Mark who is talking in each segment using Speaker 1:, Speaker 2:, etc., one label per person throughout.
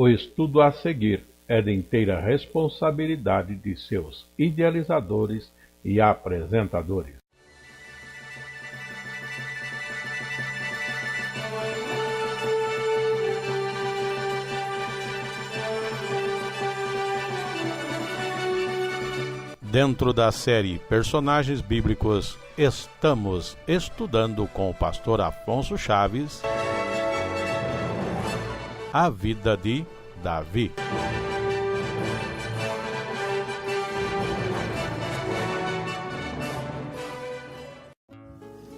Speaker 1: O estudo a seguir é de inteira responsabilidade de seus idealizadores e apresentadores. Dentro da série Personagens Bíblicos, estamos estudando com o pastor Afonso Chaves a vida de Davi.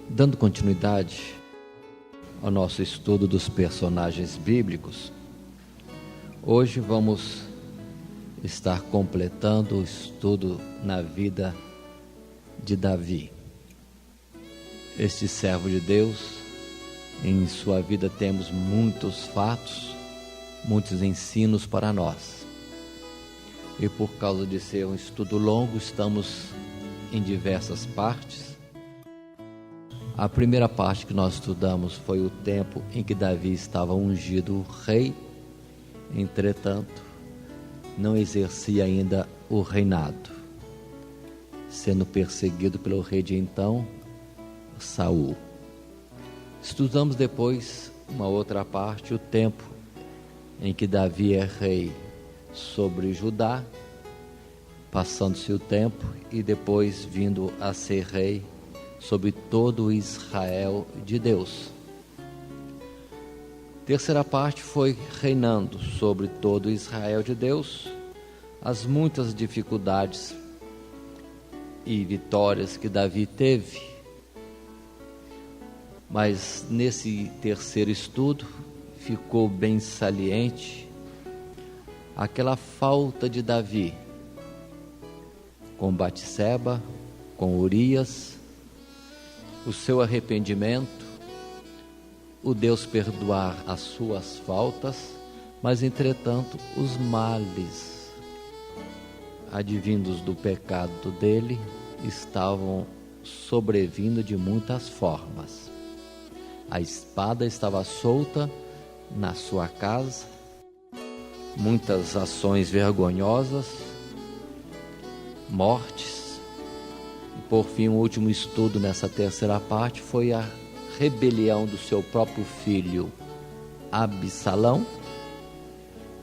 Speaker 2: Dando continuidade ao nosso estudo dos personagens bíblicos, hoje vamos estar completando o estudo na vida de Davi. Este servo de Deus, em sua vida temos muitos fatos, muitos ensinos para nós. E por causa de ser um estudo longo, estamos em diversas partes. A primeira parte que nós estudamos foi o tempo em que Davi estava ungido rei, entretanto, não exercia ainda o reinado, sendo perseguido pelo rei de então, Saul. Estudamos depois uma outra parte, o tempo em que Davi é rei sobre Judá, passando-se o tempo e depois vindo a ser rei sobre todo o Israel de Deus. Terceira parte foi reinando sobre todo Israel de Deus, as muitas dificuldades e vitórias que Davi teve. Mas nesse terceiro estudo ficou bem saliente aquela falta de Davi com Batseba, com Urias, o seu arrependimento, o Deus perdoar as suas faltas, mas entretanto os males advindos do pecado dele estavam sobrevindo de muitas formas. A espada estava solta na sua casa, muitas ações vergonhosas, mortes, e por fim o último estudo nessa terceira parte foi a rebelião do seu próprio filho Absalão,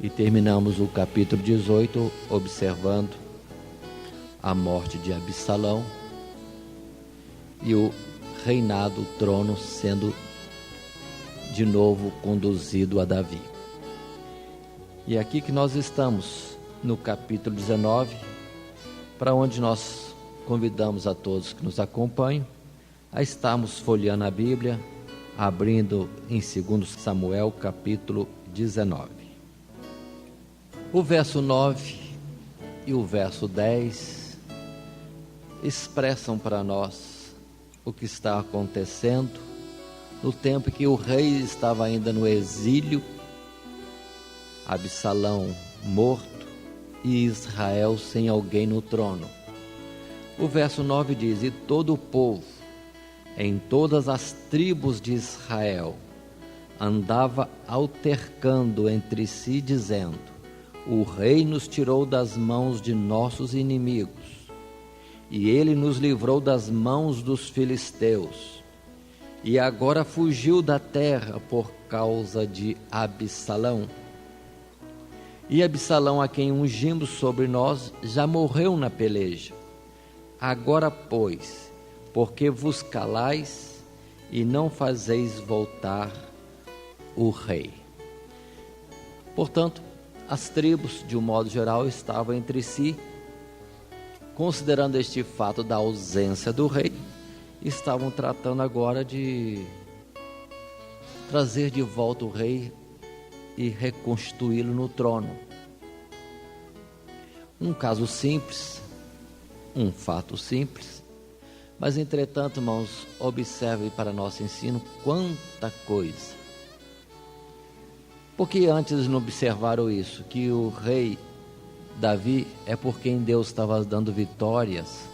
Speaker 2: e terminamos o capítulo 18 observando a morte de Absalão e o reinado, o trono sendo de novo conduzido a Davi. E é aqui que nós estamos no capítulo 19, para onde nós convidamos a todos que nos acompanham a estarmos folheando a Bíblia, abrindo em 2 Samuel, capítulo 19. O verso 9 e o verso 10 expressam para nós o que está acontecendo no tempo em que o rei estava ainda no exílio, Absalão morto e Israel sem alguém no trono. O verso 9 diz: e todo o povo em todas as tribos de Israel andava altercando entre si, dizendo: o rei nos tirou das mãos de nossos inimigos, e ele nos livrou das mãos dos filisteus, e agora fugiu da terra por causa de Absalão. E Absalão, a quem ungimos sobre nós, já morreu na peleja. Agora, pois, porque vos calais e não fazeis voltar o rei? Portanto, as tribos, de um modo geral, estavam entre si, considerando este fato da ausência do rei, estavam tratando agora de trazer de volta o rei e reconstituí-lo no trono. Um caso simples, um fato simples, mas entretanto, irmãos, observe para nosso ensino quanta coisa. Porque antes não observaram isso, que o rei Davi é por quem Deus estava dando vitórias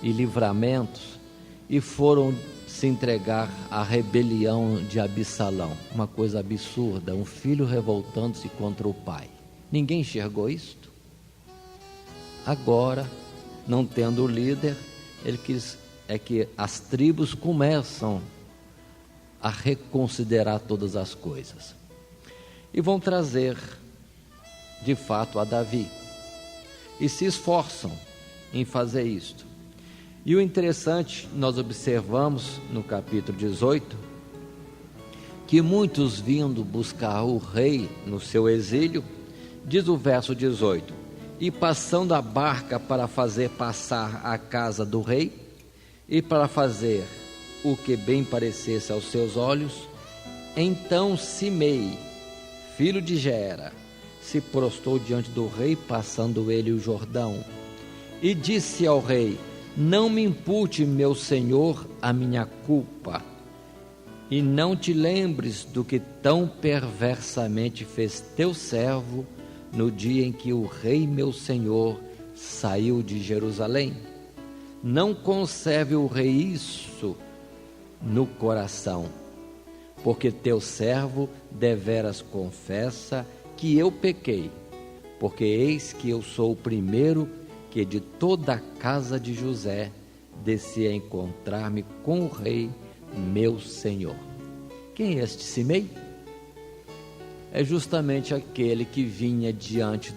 Speaker 2: e livramentos, e foram se entregar à rebelião de Absalão, uma coisa absurda, um filho revoltando-se contra o pai. Ninguém enxergou isto? Agora, não tendo líder, ele quis que as tribos começam a reconsiderar todas as coisas e vão trazer de fato a Davi e se esforçam em fazer isto. E o interessante, nós observamos no capítulo 18 que muitos vindo buscar o rei no seu exílio, diz o verso 18: e passando a barca para fazer passar a casa do rei e para fazer o que bem parecesse aos seus olhos, então Simei, filho de Gera, se prostrou diante do rei, passando ele o Jordão, e disse ao rei: não me impute, meu senhor, a minha culpa, e não te lembres do que tão perversamente fez teu servo no dia em que o rei meu senhor saiu de Jerusalém. Não conserve o rei isso no coração, porque teu servo deveras confessa que eu pequei, porque eis que eu sou o primeiro que de toda a casa de José desci a encontrar-me com o rei meu senhor. Quem é este Simei? É justamente aquele que vinha diante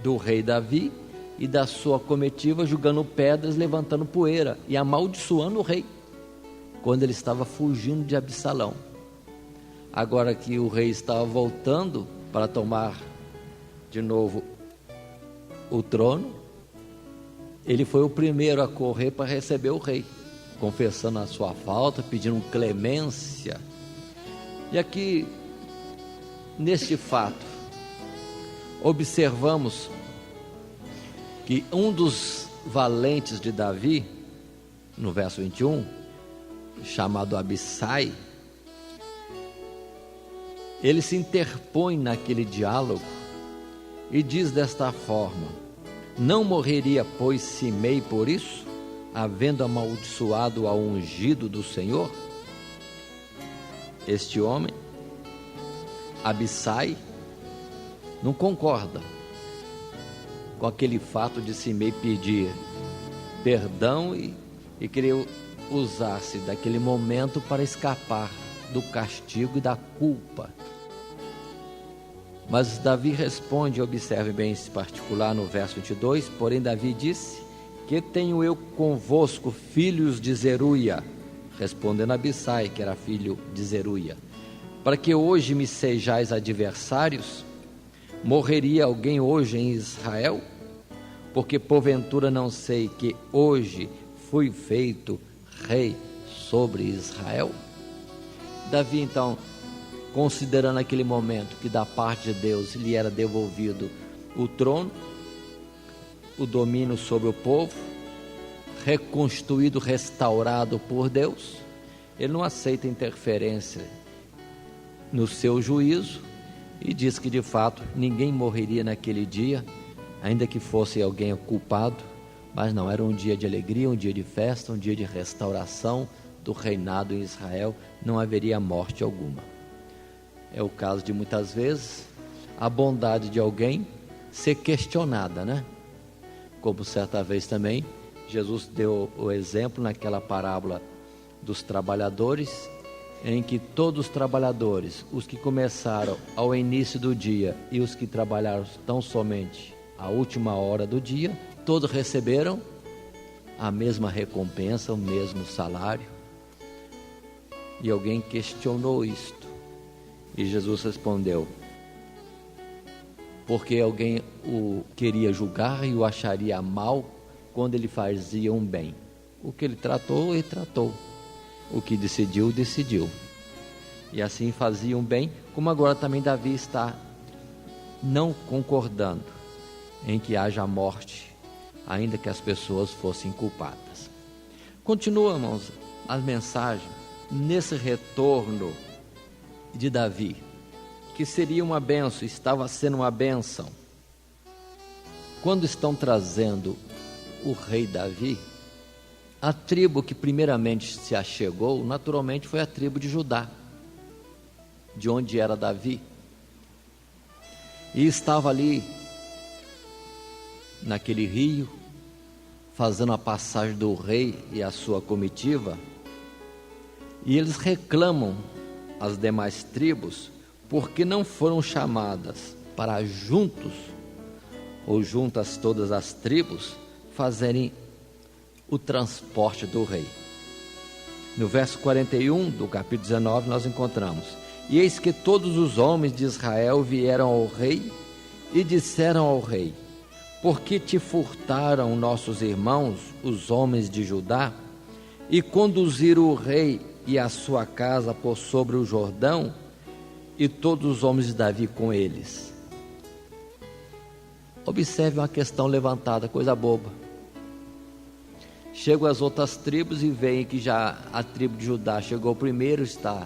Speaker 2: do rei Davi e da sua comitiva, jogando pedras, levantando poeira e amaldiçoando o rei, quando ele estava fugindo de Absalão. Agora que o rei estava voltando para tomar de novo o trono, ele foi o primeiro a correr para receber o rei, confessando a sua falta, pedindo clemência. E aqui, neste fato, observamos que um dos valentes de Davi, no verso 21, chamado Abissai, ele se interpõe naquele diálogo e diz desta forma: não morreria, pois, Simei por isso, havendo amaldiçoado ao ungido do Senhor? Este homem, Abissai, não concorda com aquele fato de Simei pedir perdão e querer usar-se daquele momento para escapar do castigo e da culpa. Mas Davi responde, observe bem esse particular no verso 22, porém Davi disse: que tenho eu convosco, filhos de Zeruia? Respondendo Abissai, que era filho de Zeruia, para que hoje me sejais adversários? Morreria alguém hoje em Israel? Porque porventura não sei que hoje fui feito rei sobre Israel? Davi então, considerando aquele momento que da parte de Deus lhe era devolvido o trono, o domínio sobre o povo, reconstruído, restaurado por Deus, ele não aceita interferência no seu juízo e diz que de fato ninguém morreria naquele dia, ainda que fosse alguém culpado, mas não, era um dia de alegria, um dia de festa, um dia de restauração do reinado em Israel, não haveria morte alguma. É o caso de muitas vezes a bondade de alguém ser questionada, né? Como certa vez também Jesus deu o exemplo naquela parábola dos trabalhadores, em que todos os trabalhadores, os que começaram ao início do dia e os que trabalharam tão somente a última hora do dia, todos receberam a mesma recompensa, o mesmo salário. E alguém questionou isto, e Jesus respondeu: porque alguém o queria julgar e o acharia mal quando ele fazia um bem. O que ele tratou, ele tratou. O que decidiu, decidiu. E assim faziam bem, como agora também Davi está não concordando em que haja morte, ainda que as pessoas fossem culpadas. Continua, irmãos, a mensagem nesse retorno de Davi, que seria uma bênção, estava sendo uma bênção. Quando estão trazendo o rei Davi, A tribo que primeiramente se achegou, naturalmente, foi a tribo de Judá, de onde era Davi. E estava ali, naquele rio, fazendo a passagem do rei e a sua comitiva. E eles reclamam as demais tribos, porque não foram chamadas para juntos, ou juntas todas as tribos, fazerem o transporte do rei. No verso 41 do capítulo 19 nós encontramos: e eis que todos os homens de Israel vieram ao rei e disseram ao rei: por que te furtaram nossos irmãos, os homens de Judá, e conduziram o rei e a sua casa por sobre o Jordão, e todos os homens de Davi com eles? Observe uma questão levantada, coisa boba. Chegam as outras tribos e veem que já a tribo de Judá chegou primeiro, está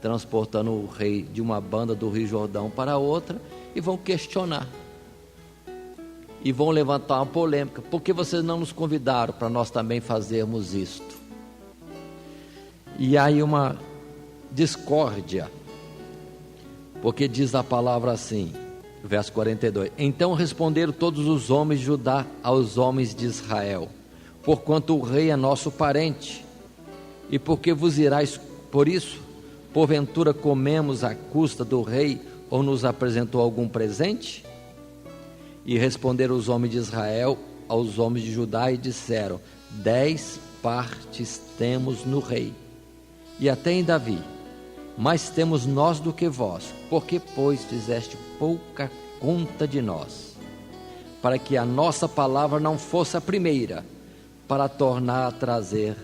Speaker 2: transportando o rei de uma banda do Rio Jordão para outra, e vão questionar. E vão levantar uma polêmica: por que vocês não nos convidaram para nós também fazermos isto? E aí uma discórdia, porque diz a palavra assim, verso 42: então responderam todos os homens de Judá aos homens de Israel: porquanto o rei é nosso parente, e porque vos irais por isso? Porventura comemos à custa do rei, ou nos apresentou algum presente? E responderam os homens de Israel aos homens de Judá e disseram: 10 partes temos no rei, e até em Davi, mais temos nós do que vós. Porque, pois, fizeste pouca conta de nós, para que a nossa palavra não fosse a primeira, para tornar a trazer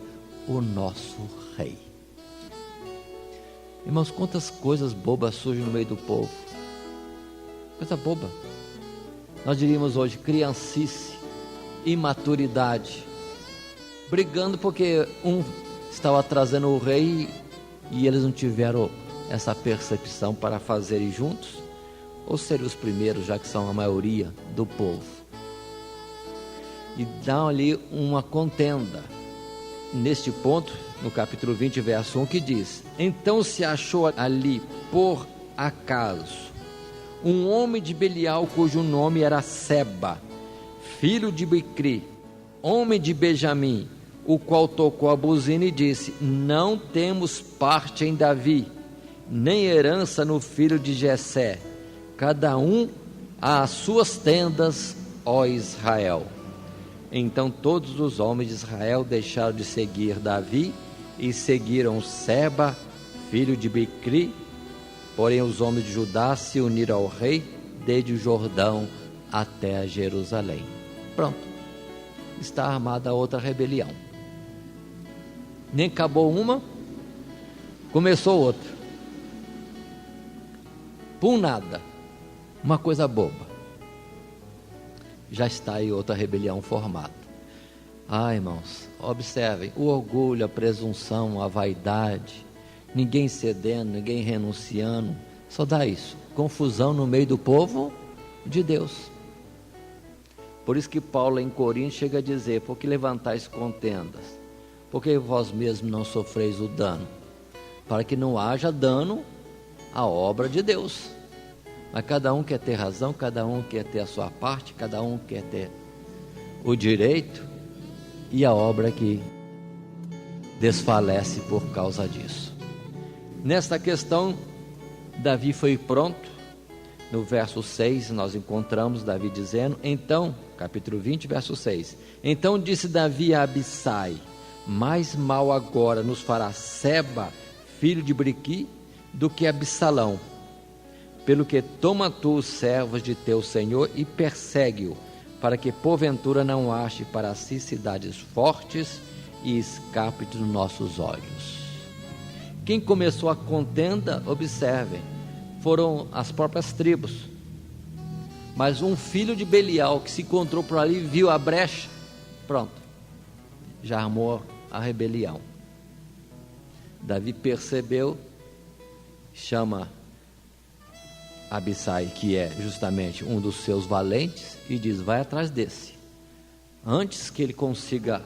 Speaker 2: o nosso rei? Irmãos, quantas coisas bobas surgem no meio do povo. Coisa boba. Nós diríamos hoje criancice, imaturidade, brigando porque um estava trazendo o rei e eles não tiveram essa percepção para fazerem juntos, ou serem os primeiros, já que são a maioria do povo. E dá ali uma contenda. Neste ponto, no capítulo 20, verso 1, que diz: então se achou ali por acaso um homem de Belial, cujo nome era Seba, filho de Bicri, homem de Benjamim, o qual tocou a buzina e disse: não temos parte em Davi, nem herança no filho de Jessé, cada um às suas tendas, ó Israel. Então todos os homens de Israel deixaram de seguir Davi e seguiram Seba, filho de Bicri. Porém os homens de Judá se uniram ao rei desde o Jordão até Jerusalém. Pronto, está armada outra rebelião. Nem acabou uma, começou outra. Por nada, uma coisa boba. Já está aí outra rebelião formada. Irmãos, observem: o orgulho, a presunção, a vaidade, ninguém cedendo, ninguém renunciando, só dá isso, confusão no meio do povo de Deus. Por isso que Paulo em Coríntios chega a dizer: por que levantais contendas? Porque vós mesmos não sofreis o dano, para que não haja dano à obra de Deus. Mas cada um quer ter razão, cada um quer ter a sua parte, cada um quer ter o direito, e a obra que desfalece por causa disso. Nesta questão, Davi foi pronto. No verso 6 nós encontramos Davi dizendo, então, capítulo 20, verso 6: então disse Davi a Abissai: mais mal agora nos fará Seba, filho de Briqui, do que Absalão. Pelo que toma tu os servos de teu senhor e persegue-o, para que porventura não ache para si cidades fortes e escape dos nossos olhos. Quem começou a contenda, observem, foram as próprias tribos. Mas um filho de Belial que se encontrou por ali, viu a brecha, pronto, já armou a rebelião. Davi percebeu, chama Abissai, que é justamente um dos seus valentes, e diz: vai atrás desse, antes que ele consiga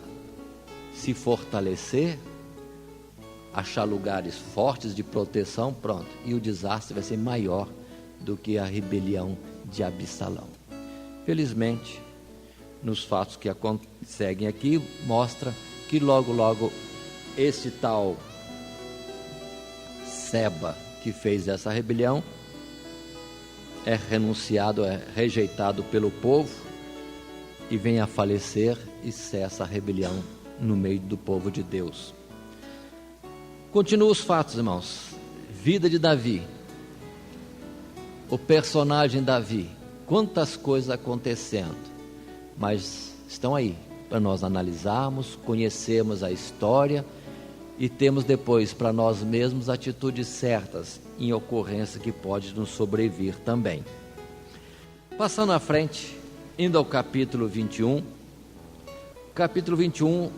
Speaker 2: se fortalecer, achar lugares fortes de proteção, pronto, e o desastre vai ser maior do que a rebelião de Absalão. Felizmente, nos fatos que seguem aqui, mostra que logo esse tal Seba, que fez essa rebelião, é renunciado, é rejeitado pelo povo e vem a falecer, e cessa a rebelião no meio do povo de Deus. Continua os fatos, irmãos. Vida de Davi, o personagem Davi, quantas coisas acontecendo, mas estão aí para nós analisarmos, conhecermos a história e temos depois para nós mesmos atitudes certas em ocorrência que pode nos sobrevir também. Passando à frente, indo ao capítulo 21. O capítulo 21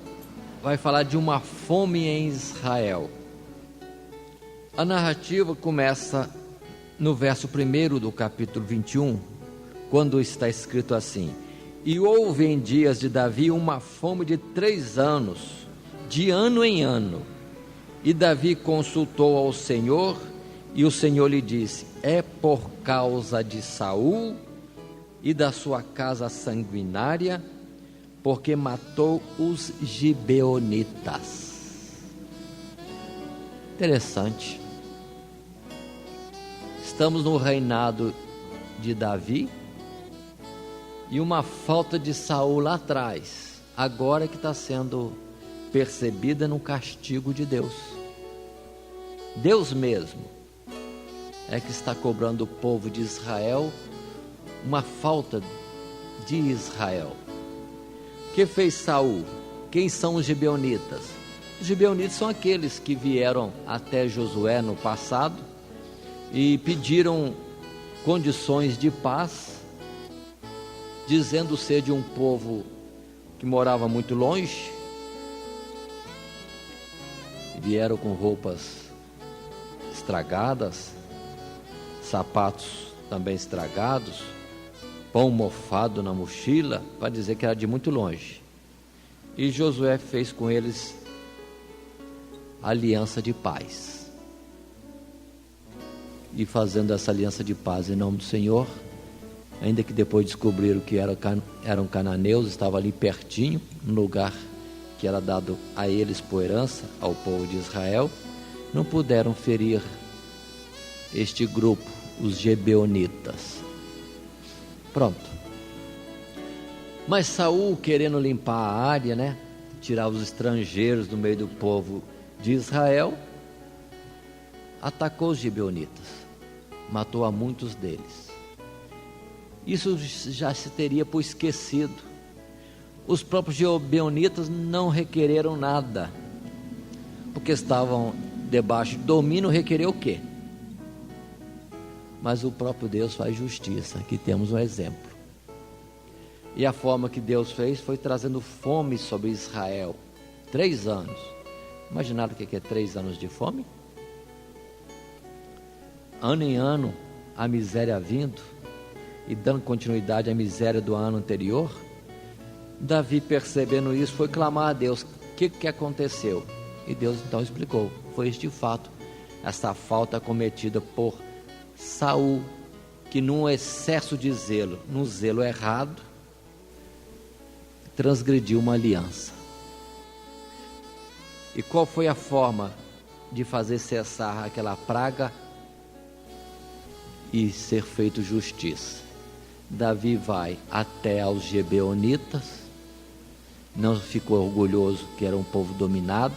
Speaker 2: vai falar de uma fome em Israel. A narrativa começa no verso 1 do capítulo 21, quando está escrito assim: e houve em dias de Davi uma fome de 3 anos, de ano em ano. E Davi consultou ao Senhor, e o Senhor lhe disse: é por causa de Saul e da sua casa sanguinária, porque matou os gibeonitas. Interessante. Estamos no reinado de Davi e uma falta de Saul lá atrás, agora que está sendo percebida no castigo de Deus. Deus mesmo é que está cobrando o povo de Israel uma falta de Israel. O que fez Saul? Quem são os gibeonitas? Os gibeonitas são aqueles que vieram até Josué no passado e pediram condições de paz, dizendo ser de um povo que morava muito longe. Vieram com roupas estragadas, sapatos também estragados, pão mofado na mochila, para dizer que era de muito longe. E Josué fez com eles aliança de paz. E fazendo essa aliança de paz em nome do Senhor, ainda que depois descobriram que eram cananeus, estavam ali pertinho, no lugar que era dado a eles por herança, ao povo de Israel, não puderam ferir este grupo, os gibeonitas. Pronto. Mas Saul, querendo limpar a área, tirar os estrangeiros do meio do povo de Israel, atacou os gibeonitas, matou a muitos deles. Isso já se teria por esquecido. Os próprios gibeonitas não requereram nada, porque estavam debaixo de domínio. Requerer o quê? Mas o próprio Deus faz justiça. Aqui temos um exemplo. E a forma que Deus fez foi trazendo fome sobre Israel. 3 anos. Imaginaram o que é 3 anos de fome? Ano em ano, a miséria vindo e dando continuidade à miséria do ano anterior. Davi, percebendo isso, foi clamar a Deus: o que aconteceu? E Deus então explicou: foi este fato, essa falta cometida por Saul, que num excesso de zelo, num zelo errado, transgrediu uma aliança. E qual foi a forma de fazer cessar aquela praga e ser feito justiça? Davi vai até aos gibeonitas, não ficou orgulhoso que era um povo dominado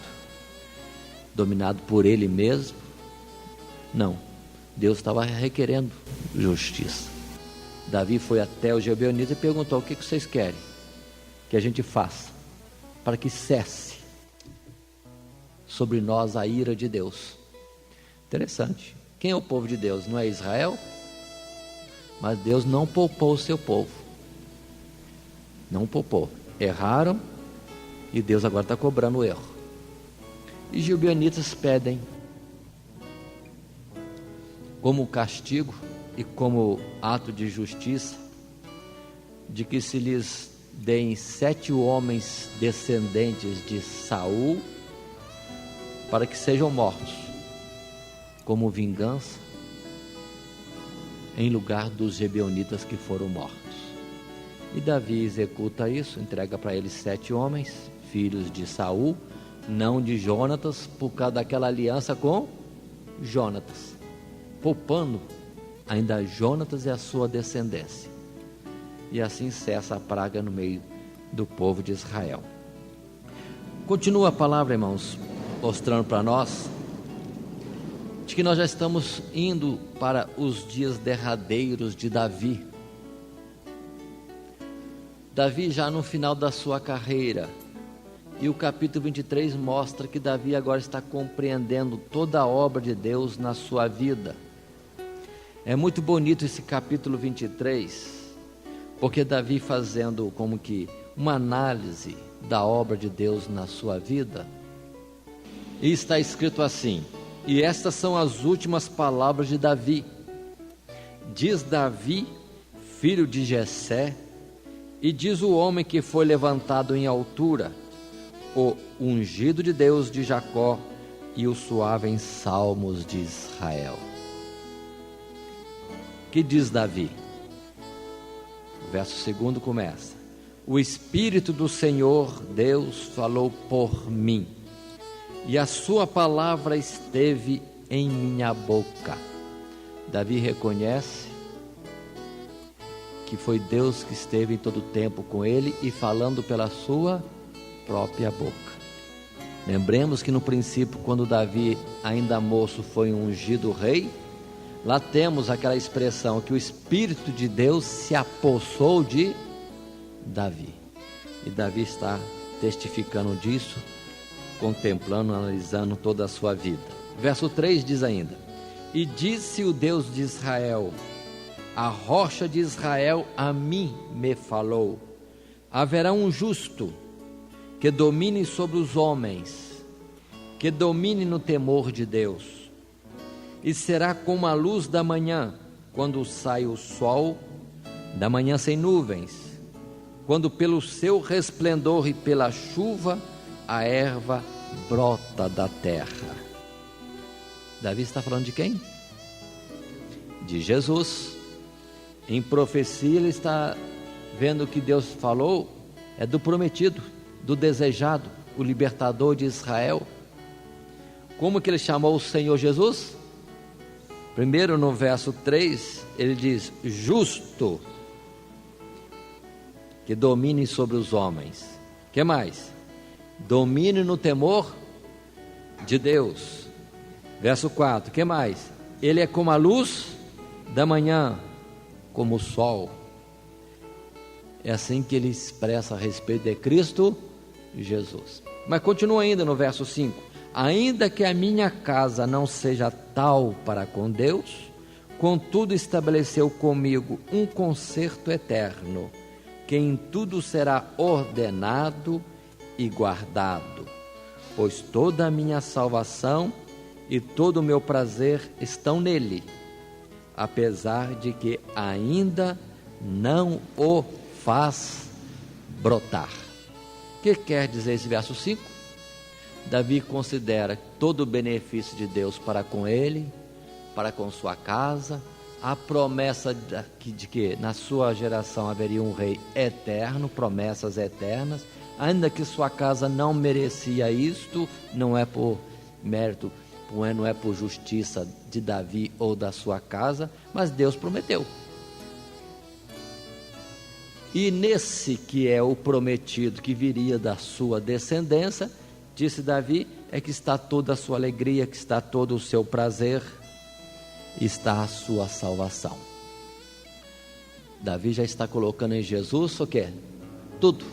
Speaker 2: por ele mesmo. Não, Deus estava requerendo justiça. Davi foi até os gibeonitas e perguntou: o que vocês querem que a gente faça para que cesse sobre nós a ira de Deus? Interessante. Quem é o povo de Deus? Não é Israel? Mas Deus não poupou o seu povo. Não poupou. Erraram e Deus agora está cobrando o erro. E os gibeonitas pedem, como castigo e como ato de justiça, de que se lhes deem 7 homens descendentes de Saul para que sejam mortos como vingança em lugar dos gibeonitas que foram mortos. E Davi executa isso, entrega para eles 7 homens, filhos de Saul, não de Jonatas, por causa daquela aliança com Jonatas, poupando ainda Jonatas e a sua descendência. E assim cessa a praga no meio do povo de Israel. Continua a palavra, irmãos, mostrando para nós de que nós já estamos indo para os dias derradeiros de Davi. Davi já no final da sua carreira, e o capítulo 23 mostra que Davi agora está compreendendo toda a obra de Deus na sua vida. É muito bonito esse capítulo 23, porque Davi fazendo como que uma análise da obra de Deus na sua vida, e está escrito assim: e estas são as últimas palavras de Davi. Diz Davi, filho de Jessé, e diz o homem que foi levantado em altura, o ungido de Deus de Jacó, e o suave em salmos de Israel. Que diz Davi? O verso 2 começa: o Espírito do Senhor Deus falou por mim, e a sua palavra esteve em minha boca. Davi reconhece que foi Deus que esteve em todo o tempo com ele e falando pela sua própria boca. Lembremos que no princípio, quando Davi ainda moço foi ungido rei, lá temos aquela expressão que o Espírito de Deus se apossou de Davi. E Davi está testificando disso, contemplando, analisando toda a sua vida. Verso 3 diz ainda: e disse o Deus de Israel, a rocha de Israel a mim me falou, haverá um justo que domine sobre os homens, que domine no temor de Deus, e será como a luz da manhã, quando sai o sol, da manhã sem nuvens, quando pelo seu resplendor e pela chuva a erva brota da terra. Davi está falando de quem? De Jesus. Em profecia ele está vendo que Deus falou é do prometido, do desejado, o libertador de Israel. Como que ele chamou o Senhor Jesus? Primeiro no verso 3 ele diz: justo, que domine sobre os homens. Que mais? Domine no temor de Deus. Verso 4, que mais? Ele é como a luz da manhã, como o sol. É assim que ele expressa a respeito de Cristo Jesus. Mas continua ainda no verso 5: ainda que a minha casa não seja tal para com Deus, contudo estabeleceu comigo um concerto eterno, que em tudo será ordenado e guardado, pois toda a minha salvação e todo o meu prazer estão nele, apesar de que ainda não o faz brotar. O que quer dizer esse verso 5? Davi considera todo o benefício de Deus para com ele, para com sua casa, a promessa de que na sua geração haveria um rei eterno, promessas eternas, ainda que sua casa não merecia isto, não é por mérito, não é por justiça de Davi ou da sua casa, mas Deus prometeu. E nesse que é o prometido que viria da sua descendência, disse Davi, é que está toda a sua alegria, que está todo o seu prazer, está a sua salvação. Davi já está colocando em Jesus o quê? Tudo.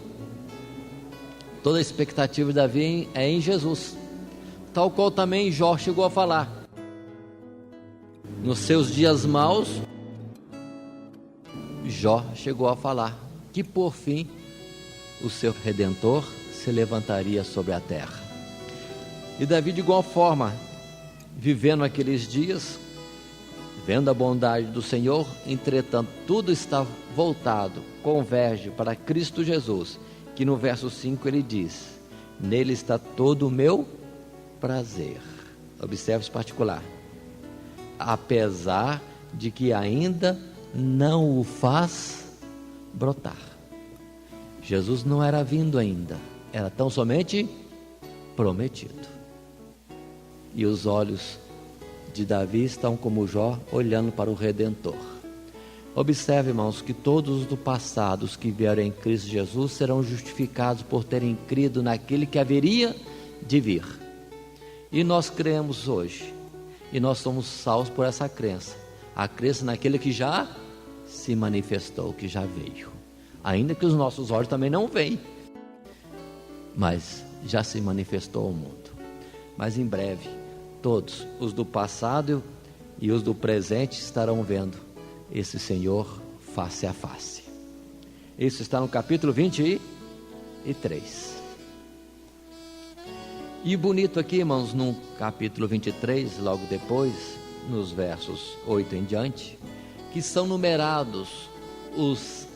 Speaker 2: Toda a expectativa de Davi é em Jesus, tal qual também Jó chegou a falar. Nos seus dias maus, Jó chegou a falar que por fim o seu Redentor se levantaria sobre a terra. E Davi, de igual forma, vivendo aqueles dias, Vendo a bondade do Senhor, entretanto, tudo está voltado, converge para Cristo Jesus, que no verso 5 ele diz: nele está todo o meu prazer. Observe esse particular. Apesar de que ainda não o faz brotar. Jesus não era vindo ainda, era tão somente prometido. E os olhos de Davi estão como Jó, olhando para o Redentor. Observe, irmãos, que todos do passado, os que vieram em Cristo Jesus, serão justificados por terem crido naquele que haveria de vir. E nós cremos hoje, e nós somos salvos por essa crença, a crença naquele que já se manifestou, que já veio, ainda que os nossos olhos também não veem, mas já se manifestou ao mundo. Mas em breve, todos, os do passado e os do presente, estarão vendo esse Senhor face a face. Isso está no capítulo 23. E bonito aqui, irmãos, no capítulo 23, logo depois, nos versos 8 em diante, que são numerados os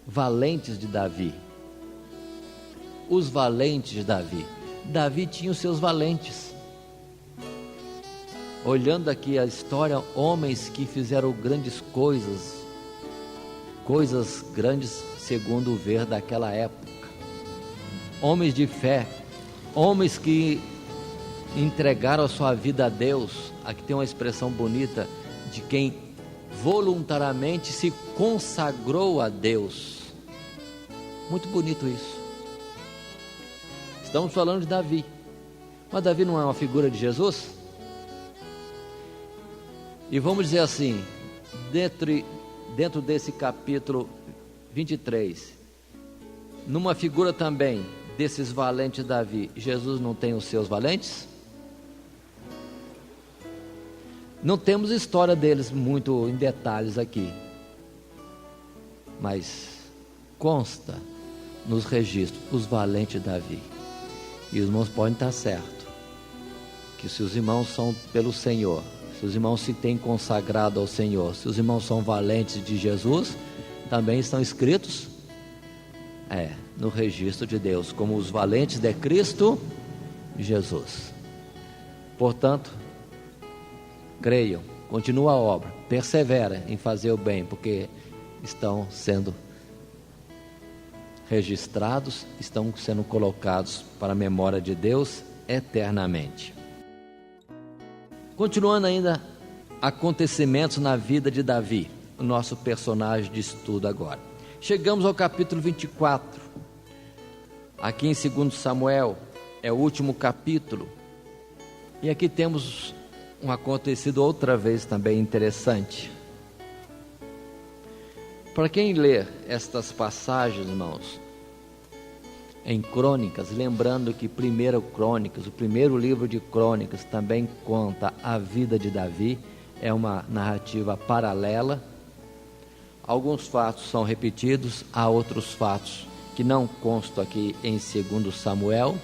Speaker 2: valentes de Davi. Os valentes de Davi. Davi tinha os seus valentes. Olhando aqui a história, homens que fizeram grandes coisas grandes segundo o ver daquela época. Homens de fé, homens que entregaram a sua vida a Deus. Aqui tem uma expressão bonita de quem voluntariamente se consagrou a Deus. Muito bonito isso. Estamos falando de Davi, mas Davi não é uma figura de Jesus? E vamos dizer assim, dentro desse capítulo 23, numa figura também desses valentes de Davi, Jesus não tem os seus valentes? Não temos história deles muito em detalhes aqui, mas consta nos registros os valentes de Davi. E os irmãos podem estar certos, que se os irmãos são pelo Senhor, se os irmãos se têm consagrado ao Senhor, se os irmãos são valentes de Jesus, também estão escritos no registro de Deus, como os valentes de Cristo Jesus. Portanto, creiam, continua a obra, persevera em fazer o bem, porque estão sendo registrados, estão sendo colocados para a memória de Deus eternamente. Continuando ainda acontecimentos na vida de Davi, o nosso personagem de estudo agora. Chegamos ao capítulo 24, aqui em 2 Samuel, é o último capítulo, e aqui temos um acontecido outra vez também interessante. Para quem lê estas passagens, irmãos, em Crônicas, lembrando que Crônicas, o primeiro livro de Crônicas, também conta a vida de Davi, é uma narrativa paralela. Alguns fatos são repetidos, há outros fatos que não constam aqui em 2 Samuel.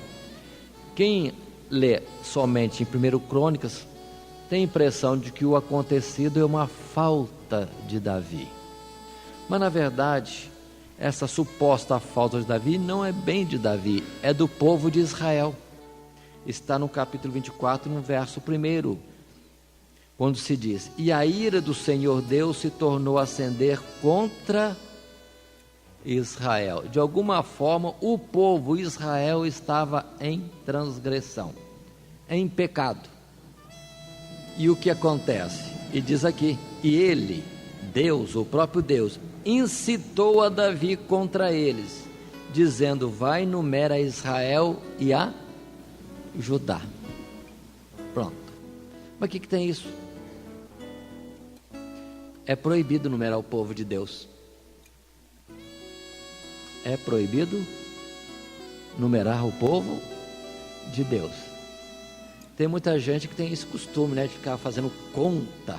Speaker 2: Quem lê somente em 1 Crônicas tem a impressão de que o acontecido é uma falta de Davi. Mas na verdade, essa suposta falta de Davi não é bem de Davi, é do povo de Israel. Está no capítulo 24, no verso 1, quando se diz: e a ira do Senhor Deus se tornou a acender contra Israel. De alguma forma, o povo Israel estava em transgressão, em pecado. E o que acontece? E diz aqui, e ele, Deus, o próprio Deus, incitou a Davi contra eles, dizendo: vai, numera a Israel e a Judá. Pronto. Mas o que tem isso? É proibido numerar o povo de Deus. É proibido numerar o povo de Deus. Tem muita gente que tem esse costume, de ficar fazendo conta.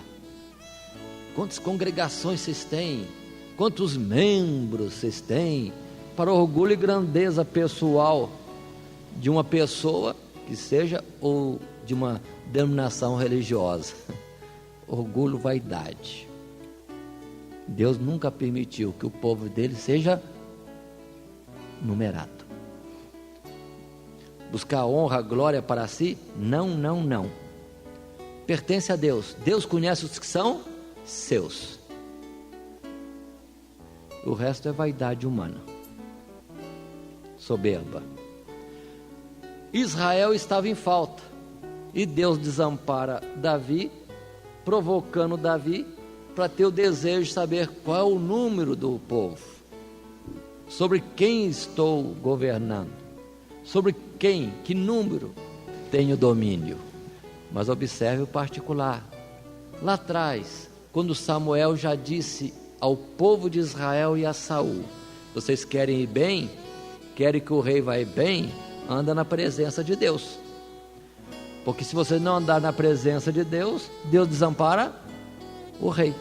Speaker 2: Quantas congregações vocês têm? Quantos membros vocês têm? Para orgulho e grandeza pessoal de uma pessoa que seja, ou de uma denominação religiosa. orgulho, vaidade. Deus nunca permitiu que o povo dele seja numerado. Buscar honra, glória para si? Não, não, não. Pertence a Deus. Deus conhece os que são seus. O resto é vaidade humana, soberba. Israel estava em falta e Deus desampara Davi, provocando Davi para ter o desejo de saber qual é o número do povo, sobre quem estou governando, sobre quem, que número tenho domínio. Mas observe o particular. Lá atrás, quando Samuel já disse ao povo de Israel e a Saul: vocês querem ir bem? Querem que o rei vá bem? Anda na presença de Deus. Porque se você não andar na presença de Deus, Deus desampara o rei.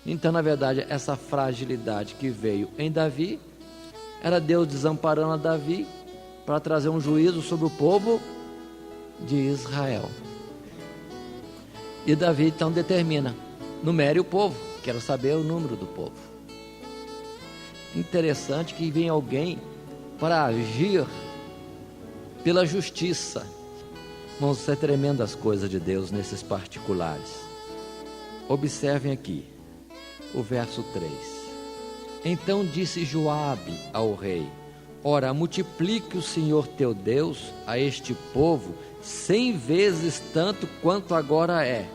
Speaker 2: Então, na verdade, essa fragilidade que veio em Davi, era Deus desamparando a Davi para trazer um juízo sobre o povo de Israel. E Davi então determina: numere o povo, quero saber o número do povo. Interessante que vem alguém para agir pela justiça. Vão ser tremendas coisas de Deus nesses particulares. Observem aqui o verso 3. Então disse Joabe ao rei: ora, multiplique o Senhor teu Deus a este povo 100 vezes tanto quanto agora é,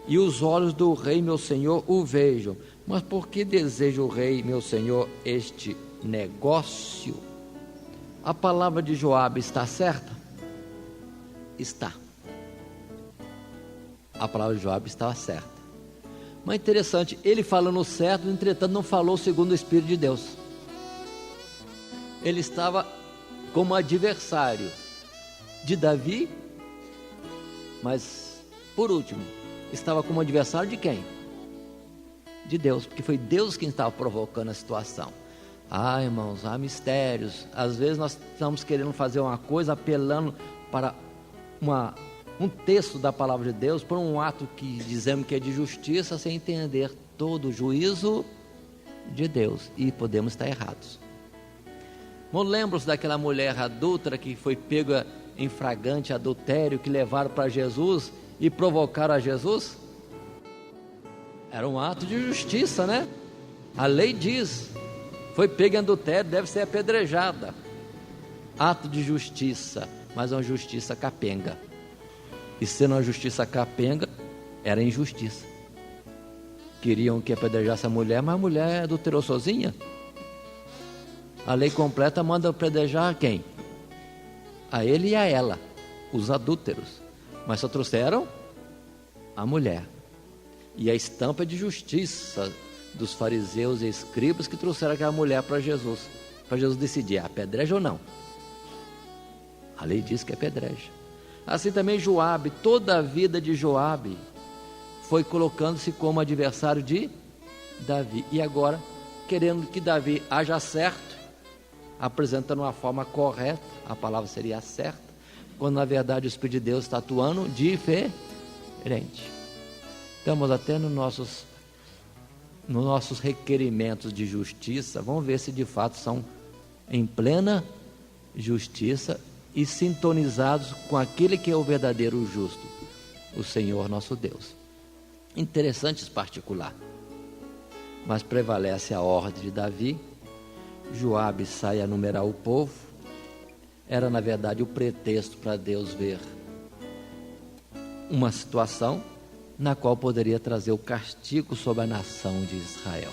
Speaker 2: e os olhos do rei meu senhor o vejam. Mas por que deseja o rei meu senhor este negócio? A palavra de Joabe está certa? Está. A palavra de Joabe estava certa. Mas interessante, ele falando certo, entretanto não falou segundo o Espírito de Deus. Ele estava como adversário de Davi, mas por último, estava como adversário de quem? De Deus, porque foi Deus quem estava provocando a situação. Irmãos, há mistérios. Às vezes nós estamos querendo fazer uma coisa, apelando para um texto da palavra de Deus, por um ato que dizemos que é de justiça, sem entender todo o juízo de Deus, e podemos estar errados. Não lembram-se daquela mulher adúltera que foi pega em flagrante adultério, que levaram para Jesus e provocaram a Jesus? Era um ato de justiça, né? A lei diz: foi pega em adultério, deve ser apedrejada. Ato de justiça, mas uma justiça capenga. E sendo uma justiça capenga, era injustiça. Queriam que apedrejasse a mulher, mas a mulher adulterou sozinha. A lei completa manda apedrejar quem? A ele e a ela, os adúlteros. Mas só trouxeram a mulher. E a estampa de justiça dos fariseus e escribas que trouxeram aquela mulher para Jesus decidir: apedreja ou não. A lei diz que apedreja. Assim também Joabe, toda a vida de Joabe foi colocando-se como adversário de Davi. E agora, querendo que Davi haja certo, apresentando uma forma correta, a palavra seria certa, quando na verdade o Espírito de Deus está atuando diferente. Estamos até nos nossos requerimentos de justiça, vamos ver se de fato são em plena justiça e sintonizados com aquele que é o verdadeiro justo, o Senhor nosso Deus. Interessante esse particular, mas prevalece a ordem de Davi. Joabe sai a numerar o povo. Era na verdade o pretexto para Deus ver uma situação na qual poderia trazer o castigo sobre a nação de Israel.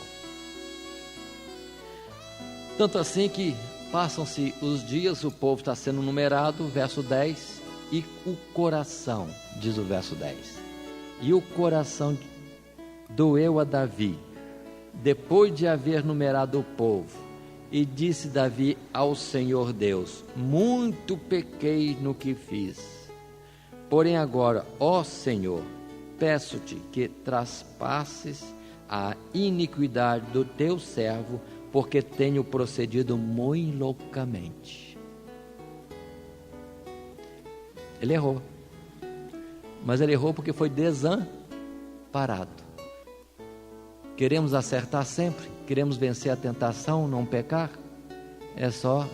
Speaker 2: Tanto assim que passam-se os dias, o povo está sendo numerado, verso 10, e o coração, diz o verso 10, e o coração doeu a Davi, depois de haver numerado o povo, e disse Davi ao Senhor Deus: muito pequei no que fiz, porém agora, ó Senhor, peço-te que traspasses a iniquidade do teu servo, porque tenho procedido muito loucamente. Ele errou. mas ele errou porque foi desamparado. Queremos acertar sempre? Queremos vencer a tentação, não pecar? É só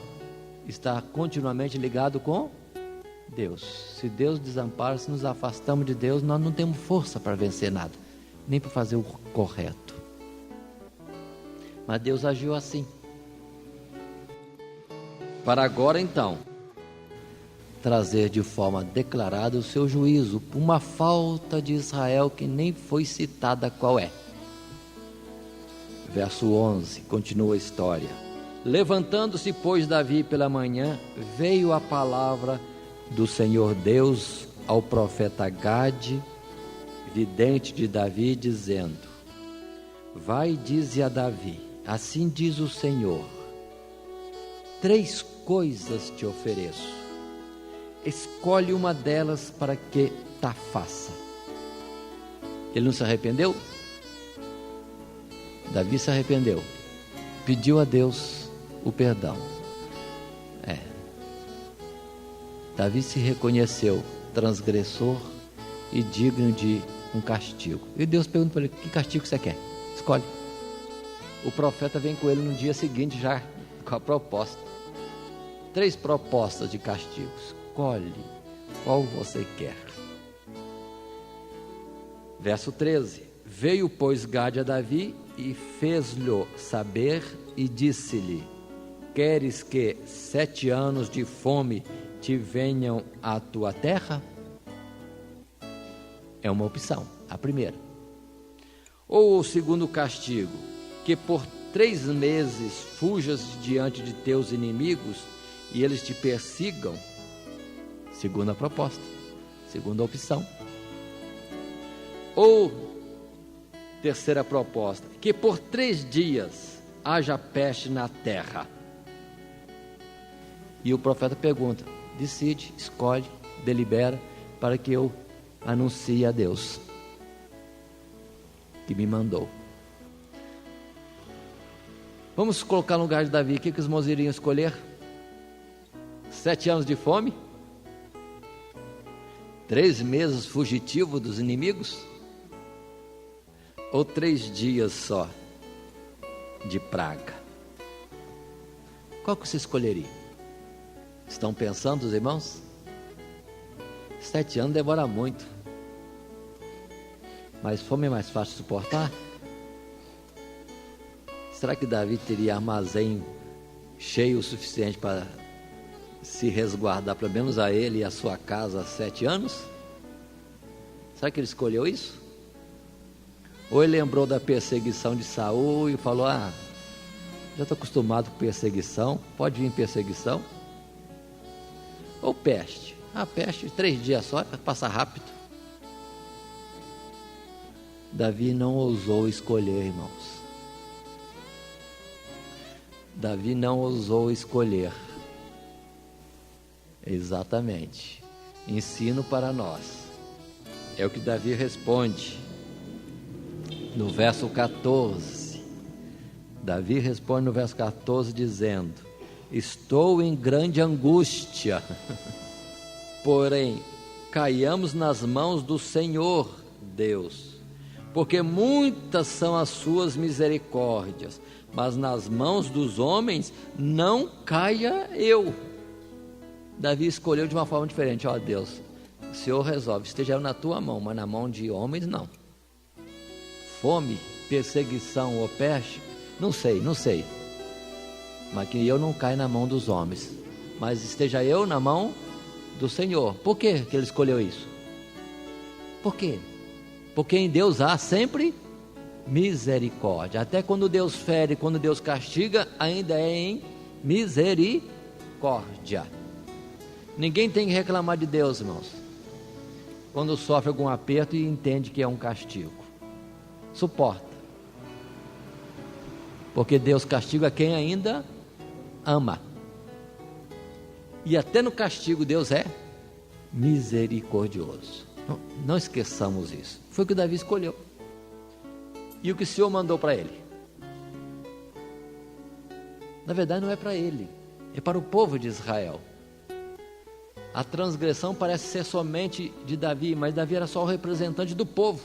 Speaker 2: estar continuamente ligado com Deus. Se Deus desampara, se nos afastamos de Deus, nós não temos força para vencer nada, nem para fazer o correto. Mas Deus agiu assim. Para agora então, trazer de forma declarada o seu juízo por uma falta de Israel que nem foi citada qual é. Verso 11, continua a história. Levantando-se, pois, Davi pela manhã, veio a palavra do Senhor Deus ao profeta Gade, vidente de Davi, dizendo: vai e dize a Davi, assim diz o Senhor, 3 coisas te ofereço, escolhe uma delas para que ta faça. Ele não se arrependeu? Davi se arrependeu, pediu a Deus o perdão. Davi se reconheceu transgressor e digno de um castigo. E Deus pergunta para ele: que castigo você quer? Escolhe. O profeta vem com ele no dia seguinte já com a proposta. 3 propostas de castigo. Escolhe qual você quer. Verso 13. Veio, pois, Gade a Davi e fez-lhe saber e disse-lhe: queres que 7 anos de fome te venham à tua terra? É uma opção, a primeira. Ou o segundo castigo, que por 3 meses fujas diante de teus inimigos e eles te persigam? Segunda proposta, segunda opção. Ou terceira proposta, que por 3 dias haja peste na terra. E o profeta pergunta: decide, escolhe, delibera, para que eu anuncie a Deus que me mandou. Vamos colocar no lugar de Davi. O que os irmãos iriam escolher? 7 anos de fome? 3 meses fugitivo dos inimigos? Ou 3 dias só de praga? Qual que você escolheria? Estão pensando os irmãos? 7 anos demora muito, mas fome é mais fácil de suportar? Será que Davi teria armazém cheio o suficiente para se resguardar, pelo menos a ele e a sua casa, 7 anos? Será que ele escolheu isso? Ou ele lembrou da perseguição de Saul e falou: já estou acostumado com perseguição, pode vir perseguição? Ou peste? Peste, 3 dias só, passa rápido. Davi não ousou escolher, irmãos. Davi não ousou escolher. Exatamente. Ensino para nós. É o que Davi responde. No verso 14. Davi responde no verso 14 dizendo: estou em grande angústia, porém caiamos nas mãos do Senhor Deus, porque muitas são as suas misericórdias, mas nas mãos dos homens não caia eu. Davi escolheu de uma forma diferente. Deus, o Senhor resolve, esteja na tua mão, mas na mão de homens não. Fome, perseguição ou peste, não sei, mas que eu não caia na mão dos homens, mas esteja eu na mão do Senhor. Por que ele escolheu isso? Por quê? Porque em Deus há sempre misericórdia. Até quando Deus fere, quando Deus castiga, ainda é em misericórdia. Ninguém tem que reclamar de Deus, irmãos, quando sofre algum aperto e entende que é um castigo. Suporta, porque Deus castiga quem ainda ama. E até no castigo Deus é misericordioso. Não esqueçamos isso. Foi o que Davi escolheu. E o que o Senhor mandou para ele? Na verdade não é para ele, é para o povo de Israel. A transgressão parece ser somente de Davi, mas Davi era só o representante do povo.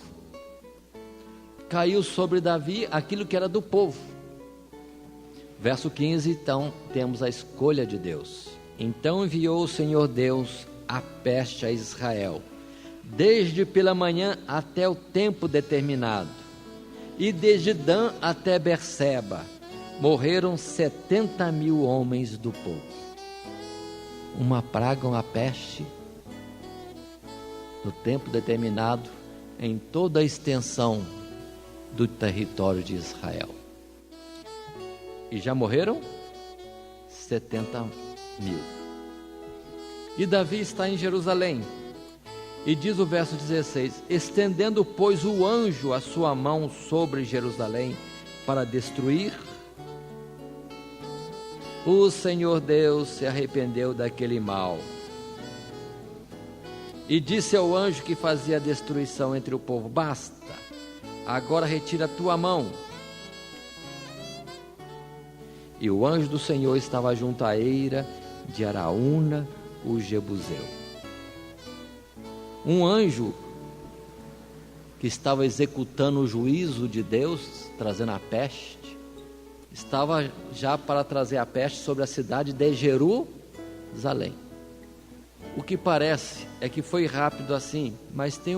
Speaker 2: Caiu sobre Davi aquilo que era do povo. Verso 15, então, temos a escolha de Deus. Então enviou o Senhor Deus a peste a Israel, desde pela manhã até o tempo determinado, e desde Dan até Berseba, morreram 70.000 homens do povo. Uma praga, uma peste, no tempo determinado, em toda a extensão do território de Israel. E já morreram 70.000. E Davi está em Jerusalém. E diz o verso 16: estendendo, pois, o anjo a sua mão sobre Jerusalém para destruir, o Senhor Deus se arrependeu daquele mal. E disse ao anjo que fazia a destruição entre o povo: basta, agora retira a tua mão. E o anjo do Senhor estava junto à eira de Araúna, o Jebuseu. Um anjo que estava executando o juízo de Deus, trazendo a peste, estava já para trazer a peste sobre a cidade de Jerusalém. O que parece é que foi rápido assim, mas tem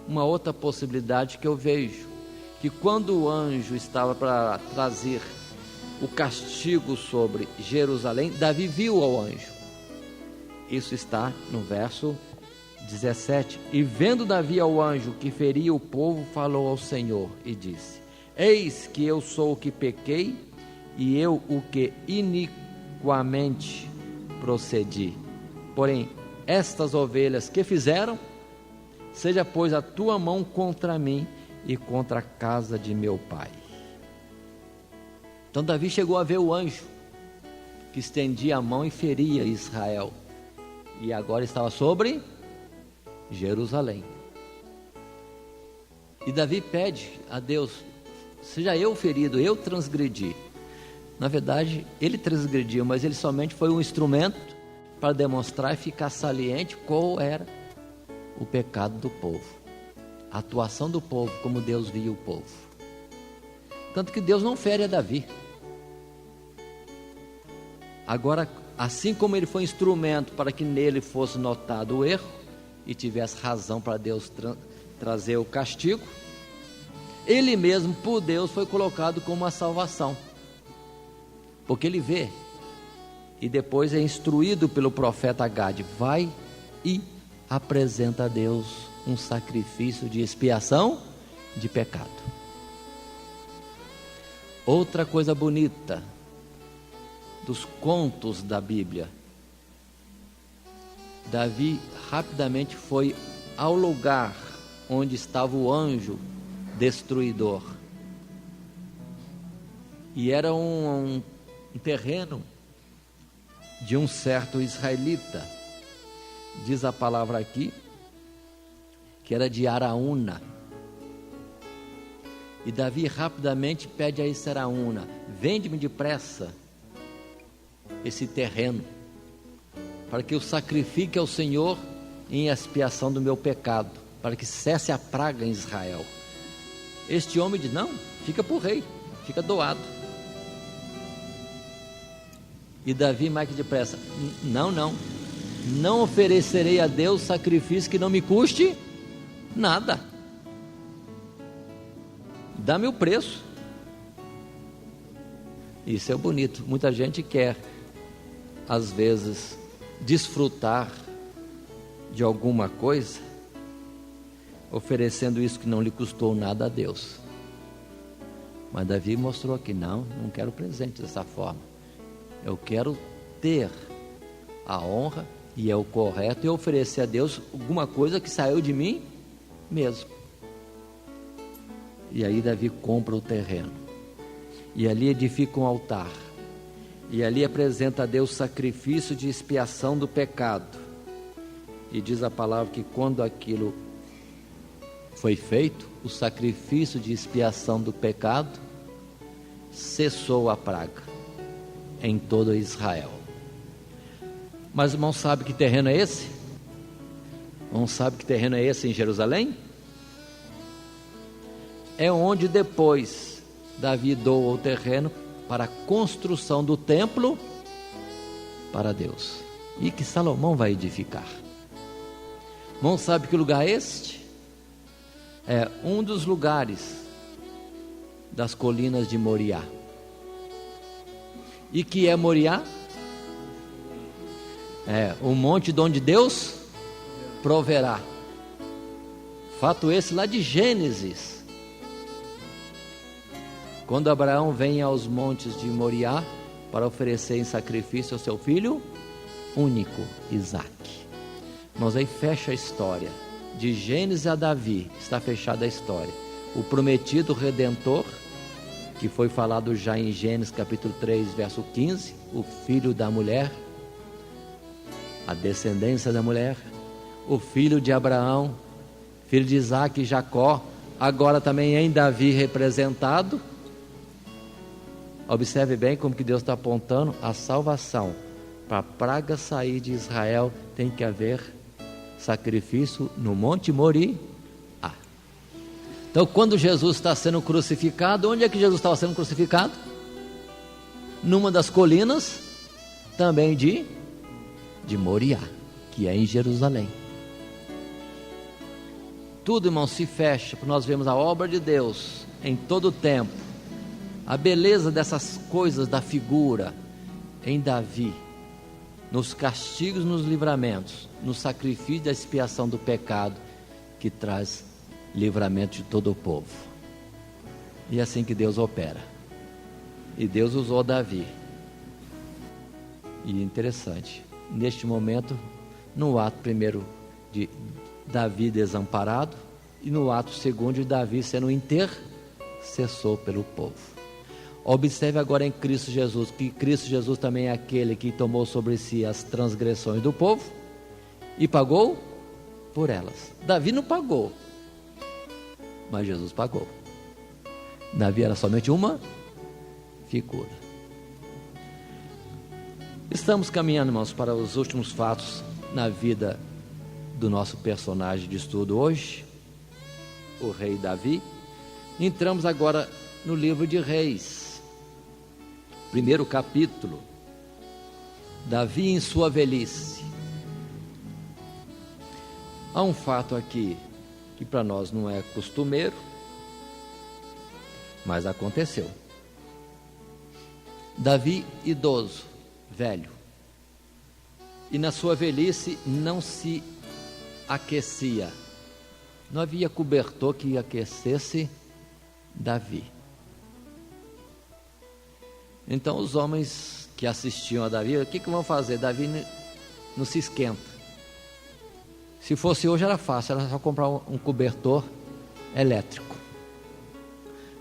Speaker 2: uma outra possibilidade que eu vejo, que quando o anjo estava para trazer o castigo sobre Jerusalém, Davi viu ao anjo. Isso está no verso 17. E vendo Davi ao anjo que feria o povo, falou ao Senhor e disse: eis que eu sou o que pequei, e eu o que iniquamente procedi. Porém, estas ovelhas que fizeram, seja pois a tua mão contra mim e contra a casa de meu pai. Então Davi chegou a ver o anjo que estendia a mão e feria Israel, e agora estava sobre Jerusalém. E Davi pede a Deus: seja eu ferido, eu transgredi. Na verdade, ele transgrediu, mas ele somente foi um instrumento para demonstrar e ficar saliente qual era o pecado do povo, a atuação do povo, como Deus via o povo. Tanto que Deus não fere a Davi. Agora, assim como ele foi instrumento para que nele fosse notado o erro e tivesse razão para Deus trazer o castigo, ele mesmo, por Deus, foi colocado como a salvação, porque ele vê e depois é instruído pelo profeta Gade: vai e apresenta a Deus um sacrifício de expiação de pecado. Outra coisa bonita dos contos da Bíblia, Davi rapidamente foi ao lugar onde estava o anjo destruidor, e era um terreno de um certo israelita. Diz a palavra aqui que era de Araúna. E Davi rapidamente pede a esse Araúna: vende-me depressa esse terreno, para que eu sacrifique ao Senhor em expiação do meu pecado, para que cesse a praga em Israel. Este homem diz: não, fica por rei, fica doado. E Davi mais que depressa: não oferecerei a Deus sacrifício que não me custe nada. Dá-me o preço. Isso é bonito. Muita gente quer, às vezes, desfrutar de alguma coisa, oferecendo isso que não lhe custou nada a Deus. Mas Davi mostrou aqui: não quero presente dessa forma. Eu quero ter a honra, e é o correto, e oferecer a Deus alguma coisa que saiu de mim mesmo. E aí Davi compra o terreno, e ali edifica um altar, e ali apresenta a Deus sacrifício de expiação do pecado. E diz a palavra que quando aquilo foi feito, o sacrifício de expiação do pecado, cessou a praga em todo Israel. Mas o irmão sabe que terreno é esse? O irmão sabe que terreno é esse em Jerusalém? É onde depois Davi doa o terreno para a construção do templo para Deus, e que Salomão vai edificar. O irmão sabe que lugar é este? É um dos lugares das colinas de Moriá. E que é Moriá? É o monte de onde Deus proverá. Fato esse lá de Gênesis. Quando Abraão vem aos montes de Moriá para oferecer em sacrifício ao seu filho único, Isaque. Mas aí fecha a história. De Gênesis a Davi está fechada a história. O prometido Redentor, que foi falado já em Gênesis capítulo 3, verso 15, o filho da mulher, a descendência da mulher, o filho de Abraão, filho de Isaque e Jacó, agora também em Davi representado. Observe bem como que Deus está apontando a salvação. Para a praga sair de Israel, tem que haver sacrifício no Monte Moriá. Então, quando Jesus está sendo crucificado, onde é que Jesus estava sendo crucificado? Numa das colinas, também de Moriá, que é em Jerusalém. Tudo, irmão, se fecha, para nós vermos a obra de Deus em todo o tempo, a beleza dessas coisas da figura em Davi, nos castigos, nos livramentos, no sacrifício da expiação do pecado, que traz livramento de todo o povo. E é assim que Deus opera. E Deus usou Davi. E interessante, neste momento, no ato primeiro de Davi desamparado, e no ato segundo de Davi sendo intercessor pelo povo. Observe agora em Cristo Jesus, que Cristo Jesus também é aquele que tomou sobre si as transgressões do povo e pagou por elas. Davi não pagou, mas Jesus pagou. Davi era somente uma figura. Estamos caminhando, irmãos, para os últimos fatos na vida do nosso personagem de estudo hoje, o rei Davi. Entramos agora no livro de Reis. Primeiro capítulo, Davi em sua velhice. Há um fato aqui que para nós não é costumeiro, mas aconteceu. Davi idoso, velho, e na sua velhice não se aquecia. Não havia cobertor que aquecesse Davi. Então os homens que assistiam a Davi, o que vão fazer? Davi não se esquenta. Se fosse hoje era fácil, era só comprar um cobertor elétrico.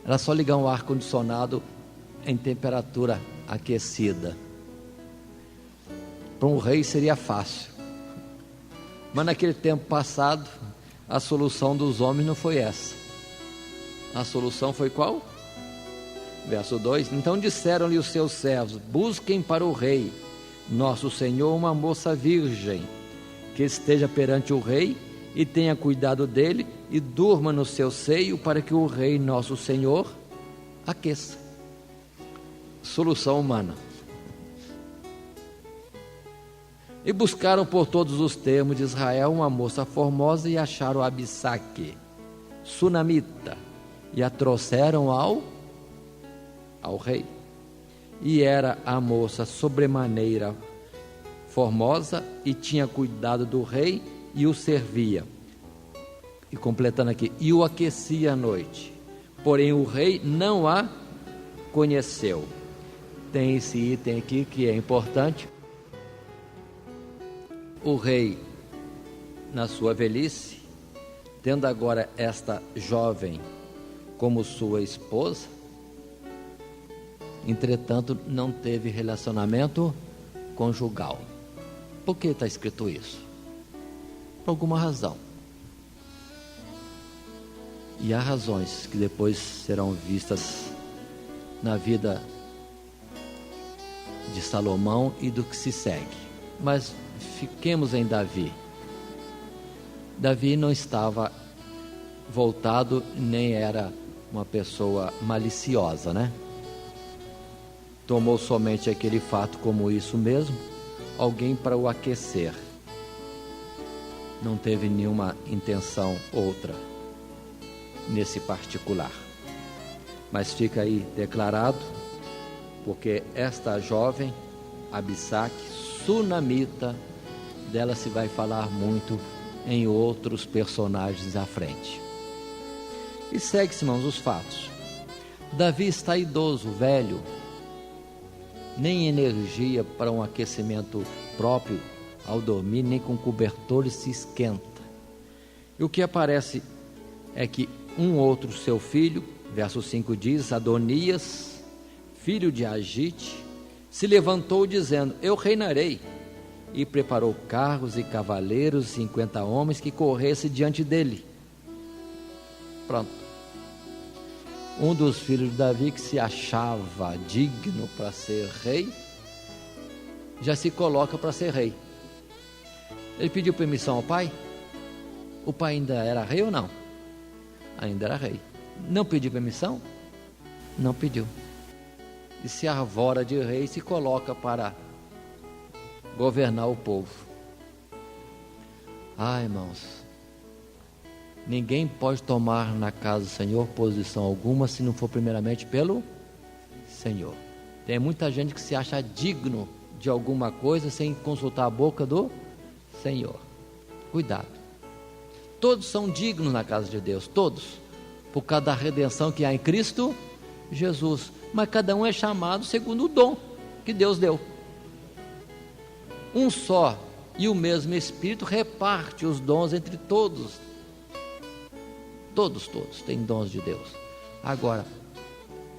Speaker 2: Era só ligar um ar-condicionado em temperatura aquecida. Para um rei seria fácil. Mas naquele tempo passado, a solução dos homens não foi essa. A solução foi qual? Verso 2: Então disseram-lhe os seus servos: busquem para o rei, nosso senhor, uma moça virgem, que esteja perante o rei, e tenha cuidado dele, e durma no seu seio, para que o rei, nosso senhor, aqueça. Solução humana. E buscaram por todos os termos de Israel uma moça formosa, e acharam Abissaque, sunamita, e a trouxeram ao rei. E era a moça sobremaneira formosa, e tinha cuidado do rei, e o servia. E completando aqui, e o aquecia à noite. Porém o rei não a conheceu. Tem esse item aqui que é importante. O rei, na sua velhice, tendo agora esta jovem como sua esposa, entretanto não teve relacionamento conjugal. Por que está escrito isso? Por alguma razão. E há razões que depois serão vistas na vida de Salomão e do que se segue. Mas fiquemos em Davi. Davi não estava voltado, nem era uma pessoa maliciosa, né? Tomou somente aquele fato como isso mesmo, alguém para o aquecer. Não teve nenhuma intenção outra nesse particular. Mas fica aí declarado, porque esta jovem, Abissaque, sunamita, dela se vai falar muito em outros personagens à frente. E segue-se, irmãos, os fatos. Davi está idoso, velho, nem energia para um aquecimento próprio ao dormir, nem com cobertores se esquenta. E o que aparece é que um outro seu filho, verso 5 diz, Adonias, filho de Agite, se levantou dizendo, eu reinarei, e preparou carros e cavaleiros, 50 homens que corressem diante dele. Pronto. Um dos filhos de Davi, que se achava digno para ser rei, já se coloca para ser rei. Ele pediu permissão ao pai. O pai ainda era rei ou não? Ainda era rei. Não pediu permissão? Não pediu. E se arvora de rei e se coloca para governar o povo. Irmãos, ninguém pode tomar na casa do Senhor posição alguma se não for primeiramente pelo Senhor. Tem muita gente que se acha digno de alguma coisa sem consultar a boca do Senhor. Cuidado. Todos são dignos na casa de Deus, todos, por causa da redenção que há em Cristo Jesus. Mas cada um é chamado segundo o dom que Deus deu. Um só e o mesmo Espírito reparte os dons entre todos. Todos têm dons de Deus. Agora,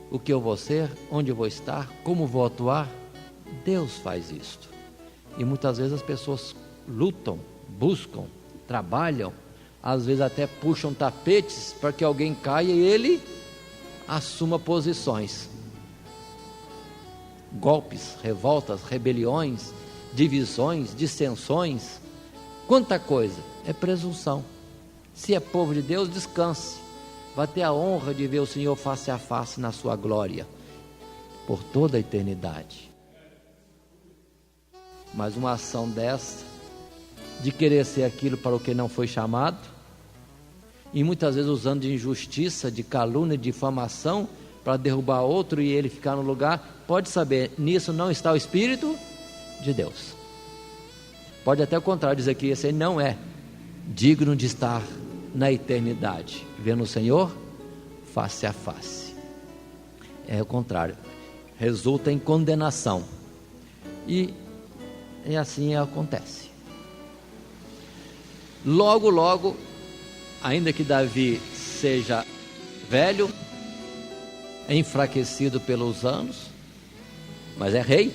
Speaker 2: o que eu vou ser, onde eu vou estar, como vou atuar, Deus faz isto. E muitas vezes as pessoas lutam, buscam, trabalham, às vezes até puxam tapetes para que alguém caia e ele assuma posições. Golpes, revoltas, rebeliões, divisões, dissensões, quanta coisa, é presunção. Se é povo de Deus, descanse, vai ter a honra de ver o Senhor face a face na sua glória, por toda a eternidade. Mas uma ação desta, de querer ser aquilo para o que não foi chamado, e muitas vezes usando de injustiça, de calúnia, de difamação, para derrubar outro e ele ficar no lugar, pode saber, nisso não está o Espírito de Deus. Pode até o contrário dizer que esse não é digno de estar na eternidade, vendo o Senhor face a face. É o contrário, resulta em condenação. E assim acontece. Logo, ainda que Davi seja velho, enfraquecido pelos anos, mas é rei,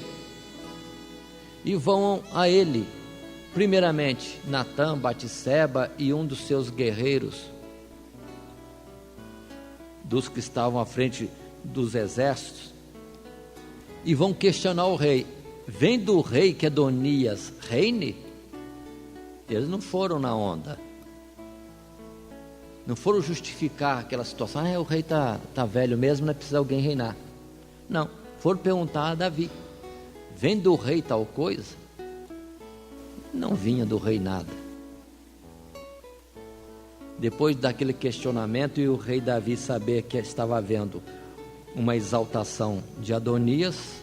Speaker 2: e vão a ele, primeiramente, Natã, Batseba e um dos seus guerreiros, dos que estavam à frente dos exércitos, e vão questionar o rei. Vem do rei que Adonias reine? Eles não foram na onda, não foram justificar aquela situação. O rei está velho mesmo, não é preciso alguém reinar. Não, foram perguntar a Davi, vem do rei tal coisa? Não vinha do rei nada. Depois daquele questionamento e o rei Davi saber que estava havendo uma exaltação de Adonias,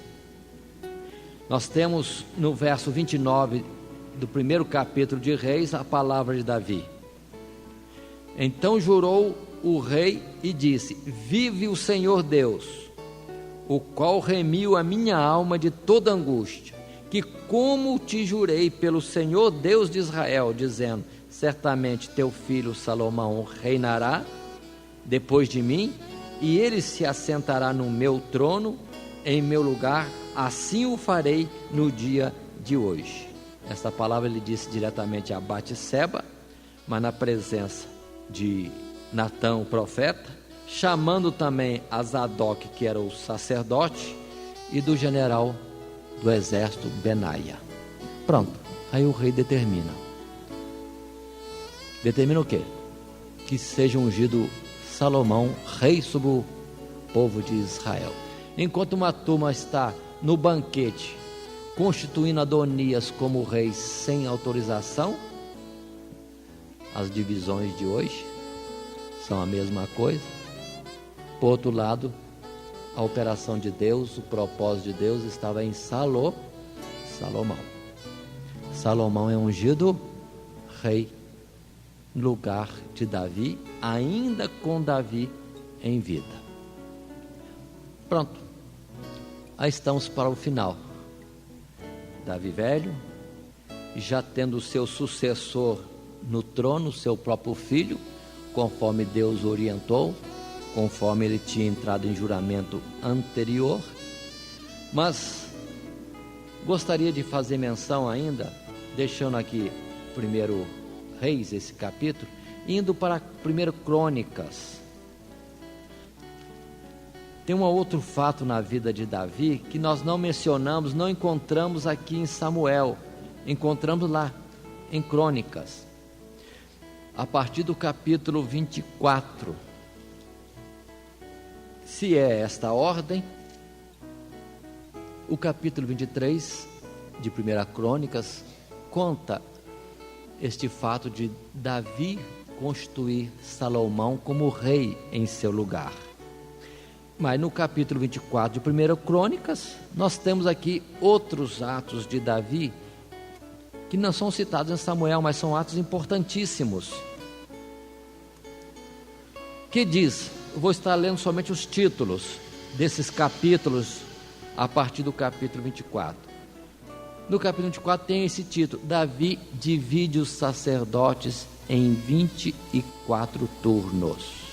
Speaker 2: nós temos no verso 29 do primeiro capítulo de Reis a palavra de Davi. Então jurou o rei e disse: vive o Senhor Deus, o qual remiu a minha alma de toda angústia, que como te jurei pelo Senhor Deus de Israel, dizendo: certamente teu filho Salomão reinará depois de mim, e ele se assentará no meu trono, em meu lugar, assim o farei no dia de hoje. Essa palavra ele disse diretamente a Batseba, mas na presença de Natã, o profeta, chamando também a Zadok, que era o sacerdote, e do general do exército Benaia. Pronto, Aí o rei determina o quê? Que seja ungido Salomão rei sobre o povo de Israel. Enquanto uma turma está no banquete constituindo Adonias como rei sem autorização, as divisões de hoje são a mesma coisa. Por outro lado, a operação de Deus, o propósito de Deus estava em Salomão. Salomão é ungido rei no lugar de Davi, ainda com Davi em vida. Pronto, aí estamos para o final. Davi velho, já tendo o seu sucessor no trono, seu próprio filho, conforme Deus orientou, conforme ele tinha entrado em juramento anterior. Mas gostaria de fazer menção ainda, deixando aqui 1 Reis, esse capítulo, indo para 1 Crônicas. Tem um outro fato na vida de Davi que nós não mencionamos, não encontramos aqui em Samuel, encontramos lá em Crônicas, a partir do capítulo 24. Se é esta ordem, o capítulo 23 de 1 Crônicas conta este fato de Davi constituir Salomão como rei em seu lugar. Mas no capítulo 24 de 1 Crônicas, nós temos aqui outros atos de Davi, que não são citados em Samuel, mas são atos importantíssimos. Que diz, eu vou estar lendo somente os títulos desses capítulos, a partir do capítulo 24. No capítulo 24 tem esse título: Davi divide os sacerdotes em 24 turnos.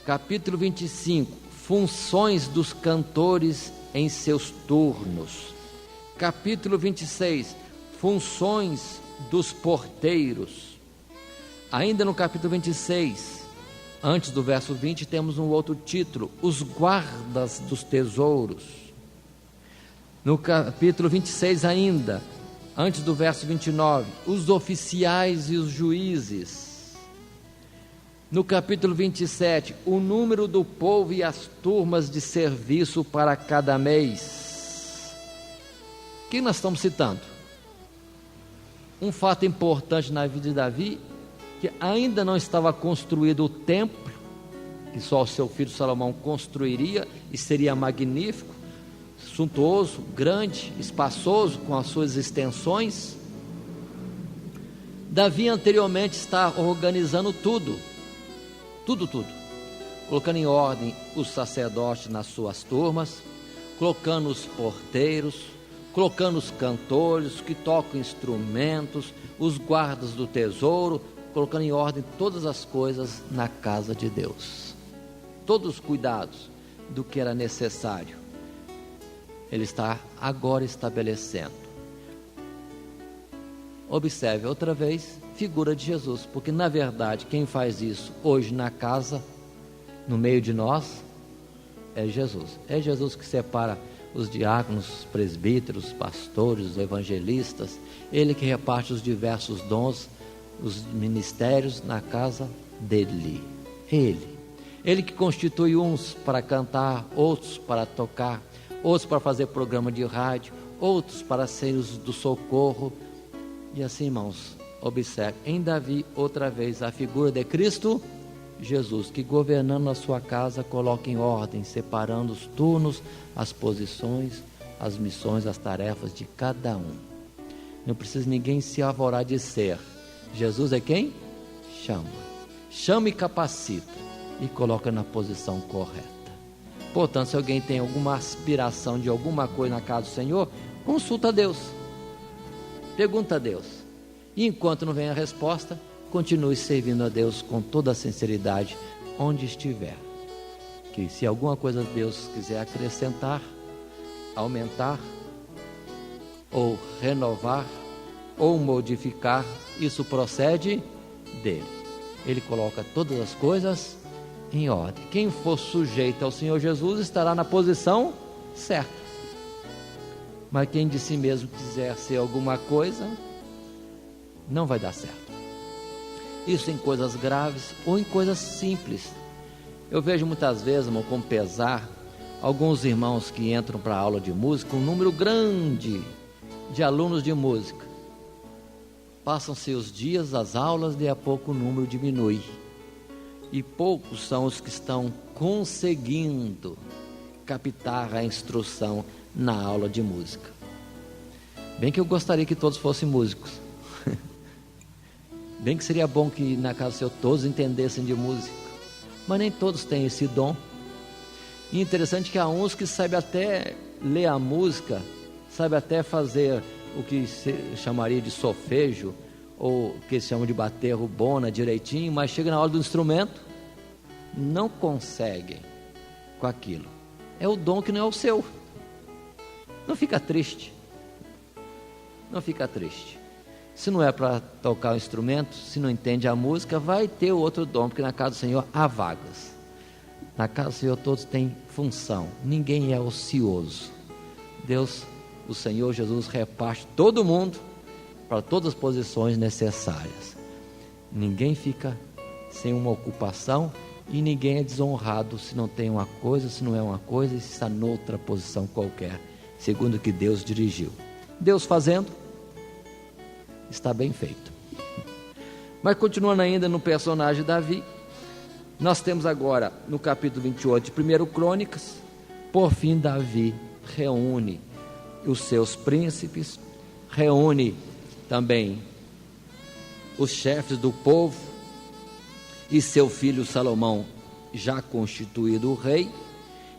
Speaker 2: Capítulo 25, funções dos cantores em seus turnos. Capítulo 26, funções dos porteiros. Ainda no capítulo 26, antes do verso 20, temos um outro título: os guardas dos tesouros. No capítulo 26 ainda, antes do verso 29, os oficiais e os juízes. No capítulo 27, o número do povo e as turmas de serviço para cada mês. O que nós estamos citando? Um fato importante na vida de Davi, que ainda não estava construído o templo, que só o seu filho Salomão construiria, e seria magnífico, suntuoso, grande, espaçoso, com as suas extensões. Davi anteriormente está organizando tudo, colocando em ordem os sacerdotes nas suas turmas, colocando os porteiros, colocando os cantores que tocam instrumentos, os guardas do tesouro, colocando em ordem todas as coisas na casa de Deus. Todos os cuidados do que era necessário, ele está agora estabelecendo. Observe outra vez, figura de Jesus, porque na verdade quem faz isso hoje na casa, no meio de nós, é Jesus. É Jesus que separa os diáconos, os presbíteros, os pastores, os evangelistas. Ele que reparte os diversos dons, os ministérios na casa dele. Ele que constitui uns para cantar, outros para tocar, outros para fazer programa de rádio, outros para serem os do socorro. E assim, irmãos, observe em Davi outra vez a figura de Cristo Jesus, que governando a sua casa coloca em ordem, separando os turnos, as posições, as missões, as tarefas de cada um. Não precisa ninguém se arvorar de ser. Jesus é quem? Chama e capacita e coloca na posição correta. Portanto, se alguém tem alguma aspiração de alguma coisa na casa do Senhor, consulta a Deus, pergunta a Deus, e enquanto não vem a resposta, continue servindo a Deus com toda a sinceridade onde estiver. Que se alguma coisa Deus quiser acrescentar, aumentar, ou renovar, ou modificar, isso procede dele. Ele coloca todas as coisas em ordem. Quem for sujeito ao Senhor Jesus estará na posição certa. Mas quem de si mesmo quiser ser alguma coisa, não vai dar certo. Isso em coisas graves ou em coisas simples. Eu vejo muitas vezes, irmão, com pesar, alguns irmãos que entram para a aula de música, um número grande de alunos de música. Passam-se os dias, as aulas, e a pouco o número diminui. E poucos são os que estão conseguindo captar a instrução na aula de música. Bem que eu gostaria que todos fossem músicos. Bem que seria bom que na casa do Senhor todos entendessem de música. Mas nem todos têm esse dom. E interessante que há uns que sabem até ler a música, sabem até fazer o que se chamaria de solfejo, ou o que se chama de bater rubona direitinho, mas chega na hora do instrumento, não conseguem com aquilo. É o dom que não é o seu. Não fica triste. Não fica triste. Se não é para tocar o instrumento, se não entende a música, vai ter outro dom, porque na casa do Senhor há vagas. Na casa do Senhor todos têm função, ninguém é ocioso. Deus, o Senhor Jesus, reparte todo mundo para todas as posições necessárias. Ninguém fica sem uma ocupação e ninguém é desonrado se não tem uma coisa, se não é uma coisa, e se está noutra posição qualquer, segundo o que Deus dirigiu. Deus fazendo, está bem feito. Mas continuando ainda no personagem Davi, nós temos agora no capítulo 28 de 1 Crônicas, por fim Davi reúne os seus príncipes, reúne também os chefes do povo e seu filho Salomão, já constituído o rei.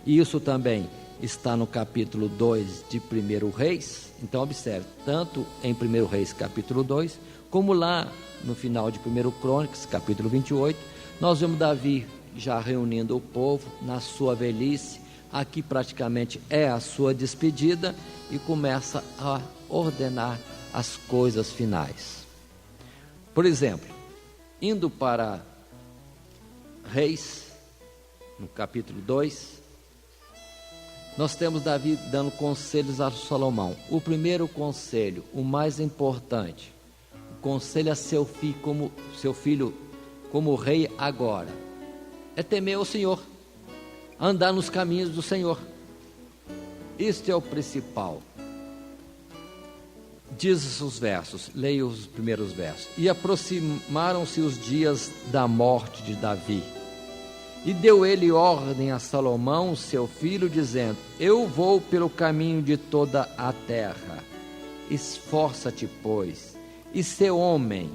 Speaker 2: E isso também está no capítulo 2 de 1 Reis. Então observe, tanto em 1 Reis capítulo 2, como lá no final de 1 Crônicas, capítulo 28, nós vemos Davi já reunindo o povo na sua velhice. Aqui praticamente é a sua despedida e começa a ordenar as coisas finais. Por exemplo, indo para Reis, no capítulo 2, nós temos Davi dando conselhos a Salomão. O primeiro conselho, o mais importante, o conselho a seu filho como rei agora, é temer o Senhor, andar nos caminhos do Senhor. Este é o principal. Diz os versos, leia os primeiros versos. E aproximaram-se os dias da morte de Davi, e deu ele ordem a Salomão, seu filho, dizendo: eu vou pelo caminho de toda a terra. Esforça-te, pois, e sê homem,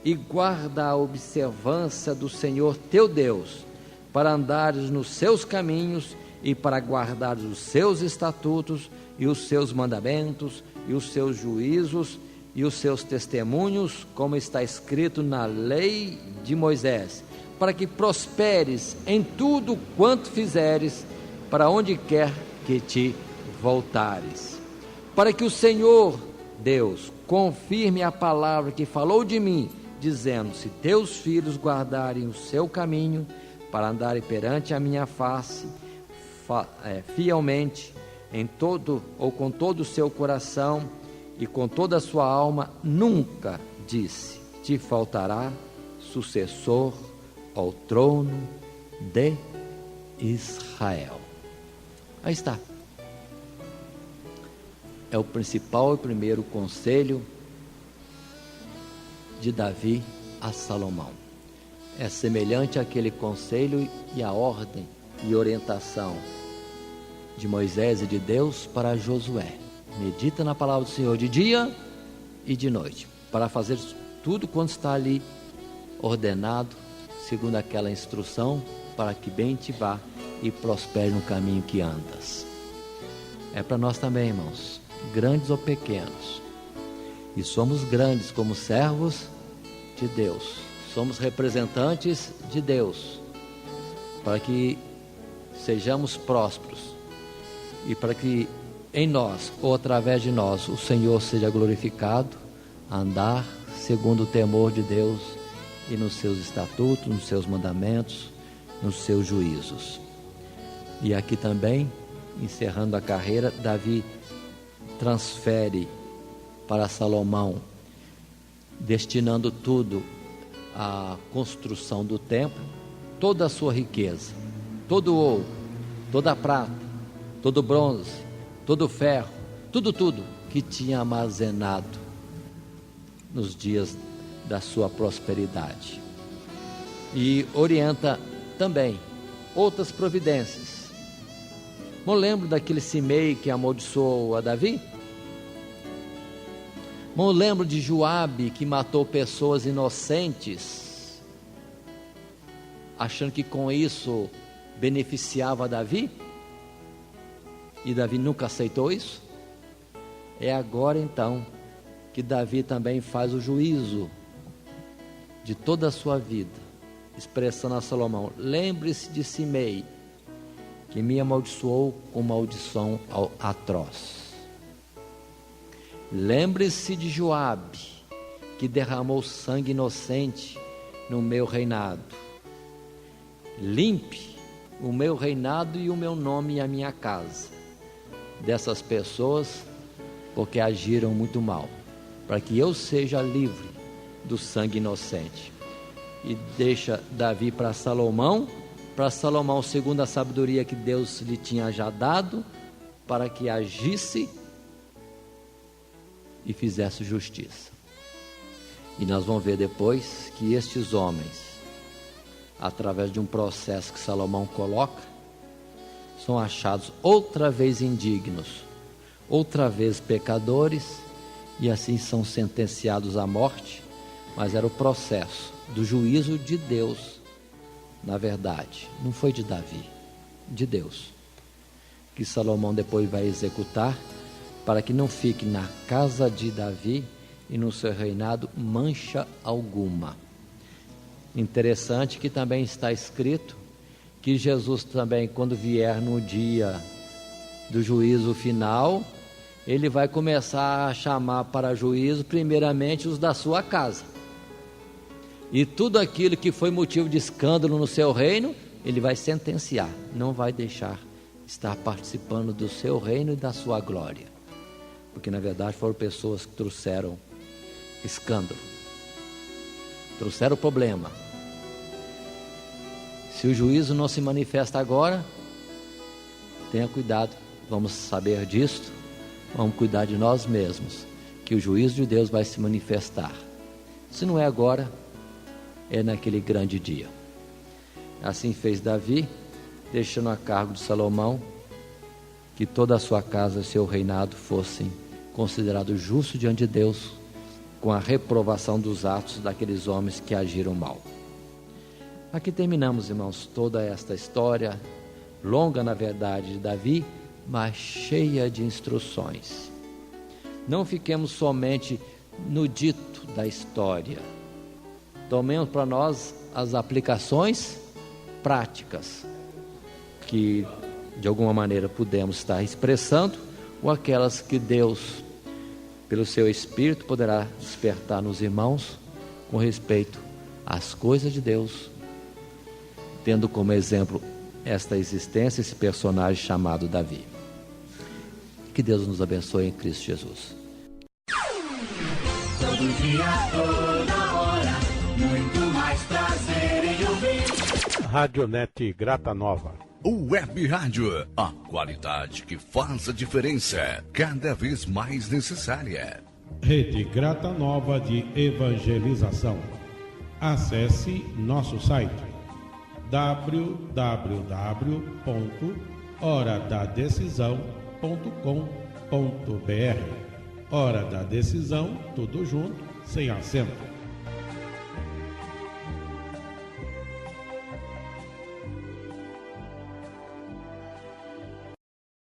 Speaker 2: e guarda a observância do Senhor teu Deus, para andares nos seus caminhos, e para guardares os seus estatutos, e os seus mandamentos, e os seus juízos, e os seus testemunhos, como está escrito na lei de Moisés, para que prosperes em tudo quanto fizeres, para onde quer que te voltares. Para que o Senhor Deus confirme a palavra que falou de mim, dizendo: se teus filhos guardarem o seu caminho, para andarem perante a minha face, fielmente, em todo ou com todo o seu coração e com toda a sua alma, nunca, disse, te faltará sucessor ao trono de Israel. Aí está. É o principal e primeiro conselho de Davi a Salomão. É semelhante àquele conselho e a ordem e orientação de Moisés e de Deus para Josué. Medita na palavra do Senhor de dia e de noite, para fazer tudo quanto está ali ordenado, segundo aquela instrução, para que bem te vá e prospere no caminho que andas. É para nós também, irmãos, grandes ou pequenos. E somos grandes como servos de Deus. Somos representantes de Deus, para que sejamos prósperos e para que em nós ou através de nós o Senhor seja glorificado, andar segundo o temor de Deus e nos seus estatutos, nos seus mandamentos, nos seus juízos. E aqui também, encerrando a carreira, Davi transfere para Salomão, destinando tudo à construção do templo, toda a sua riqueza, todo o ouro, toda a prata, todo o bronze, todo o ferro, tudo que tinha armazenado nos dias da sua prosperidade. E orienta também outras providências. Não lembro daquele Simei que amaldiçoou a Davi? Não lembro de Joabe que matou pessoas inocentes, achando que com isso beneficiava Davi? E Davi nunca aceitou isso? É agora então que Davi também faz o juízo de toda a sua vida, expressando a Salomão: lembre-se de Simei, que me amaldiçoou com maldição atroz. Lembre-se de Joabe, que derramou sangue inocente no meu reinado. Limpe o meu reinado e o meu nome e a minha casa dessas pessoas, porque agiram muito mal, para que eu seja livre do sangue inocente. E deixa Davi para Salomão, segundo a sabedoria que Deus lhe tinha já dado, para que agisse e fizesse justiça. E nós vamos ver depois que estes homens, através de um processo que Salomão coloca, são achados outra vez indignos, outra vez pecadores, e assim são sentenciados à morte. Mas era o processo do juízo de Deus, na verdade, não foi de Davi, de Deus, que Salomão depois vai executar, para que não fique na casa de Davi e no seu reinado mancha alguma. Interessante que também está escrito que Jesus também, quando vier no dia do juízo final, ele vai começar a chamar para juízo primeiramente os da sua casa, e tudo aquilo que foi motivo de escândalo no seu reino, ele vai sentenciar, não vai deixar estar participando do seu reino e da sua glória, porque na verdade foram pessoas que trouxeram escândalo, trouxeram problema. Se o juízo não se manifesta agora, tenha cuidado, vamos saber disto, vamos cuidar de nós mesmos, que o juízo de Deus vai se manifestar. Se não é agora, é naquele grande dia. Assim fez Davi, deixando a cargo de Salomão que toda a sua casa e seu reinado fossem considerados justos diante de Deus, com a reprovação dos atos daqueles homens que agiram mal. Aqui terminamos, irmãos, toda esta história, longa na verdade de Davi, mas cheia de instruções. Não fiquemos somente no dito da história, tomemos para nós as aplicações práticas, que de alguma maneira pudemos estar expressando, ou aquelas que Deus, pelo seu Espírito, poderá despertar nos irmãos, com respeito às coisas de Deus, tendo como exemplo esta existência, esse personagem chamado Davi. Que Deus nos abençoe em Cristo Jesus.
Speaker 3: Todo dia, toda hora, muito mais prazer em ouvir.
Speaker 1: Radionet Grata Nova.
Speaker 4: Web Rádio, a qualidade que faz a diferença, cada vez mais necessária.
Speaker 5: Rede Grata Nova de Evangelização. Acesse nosso site www.horadadecisão.com.br. Hora da Decisão, tudo junto, sem acento.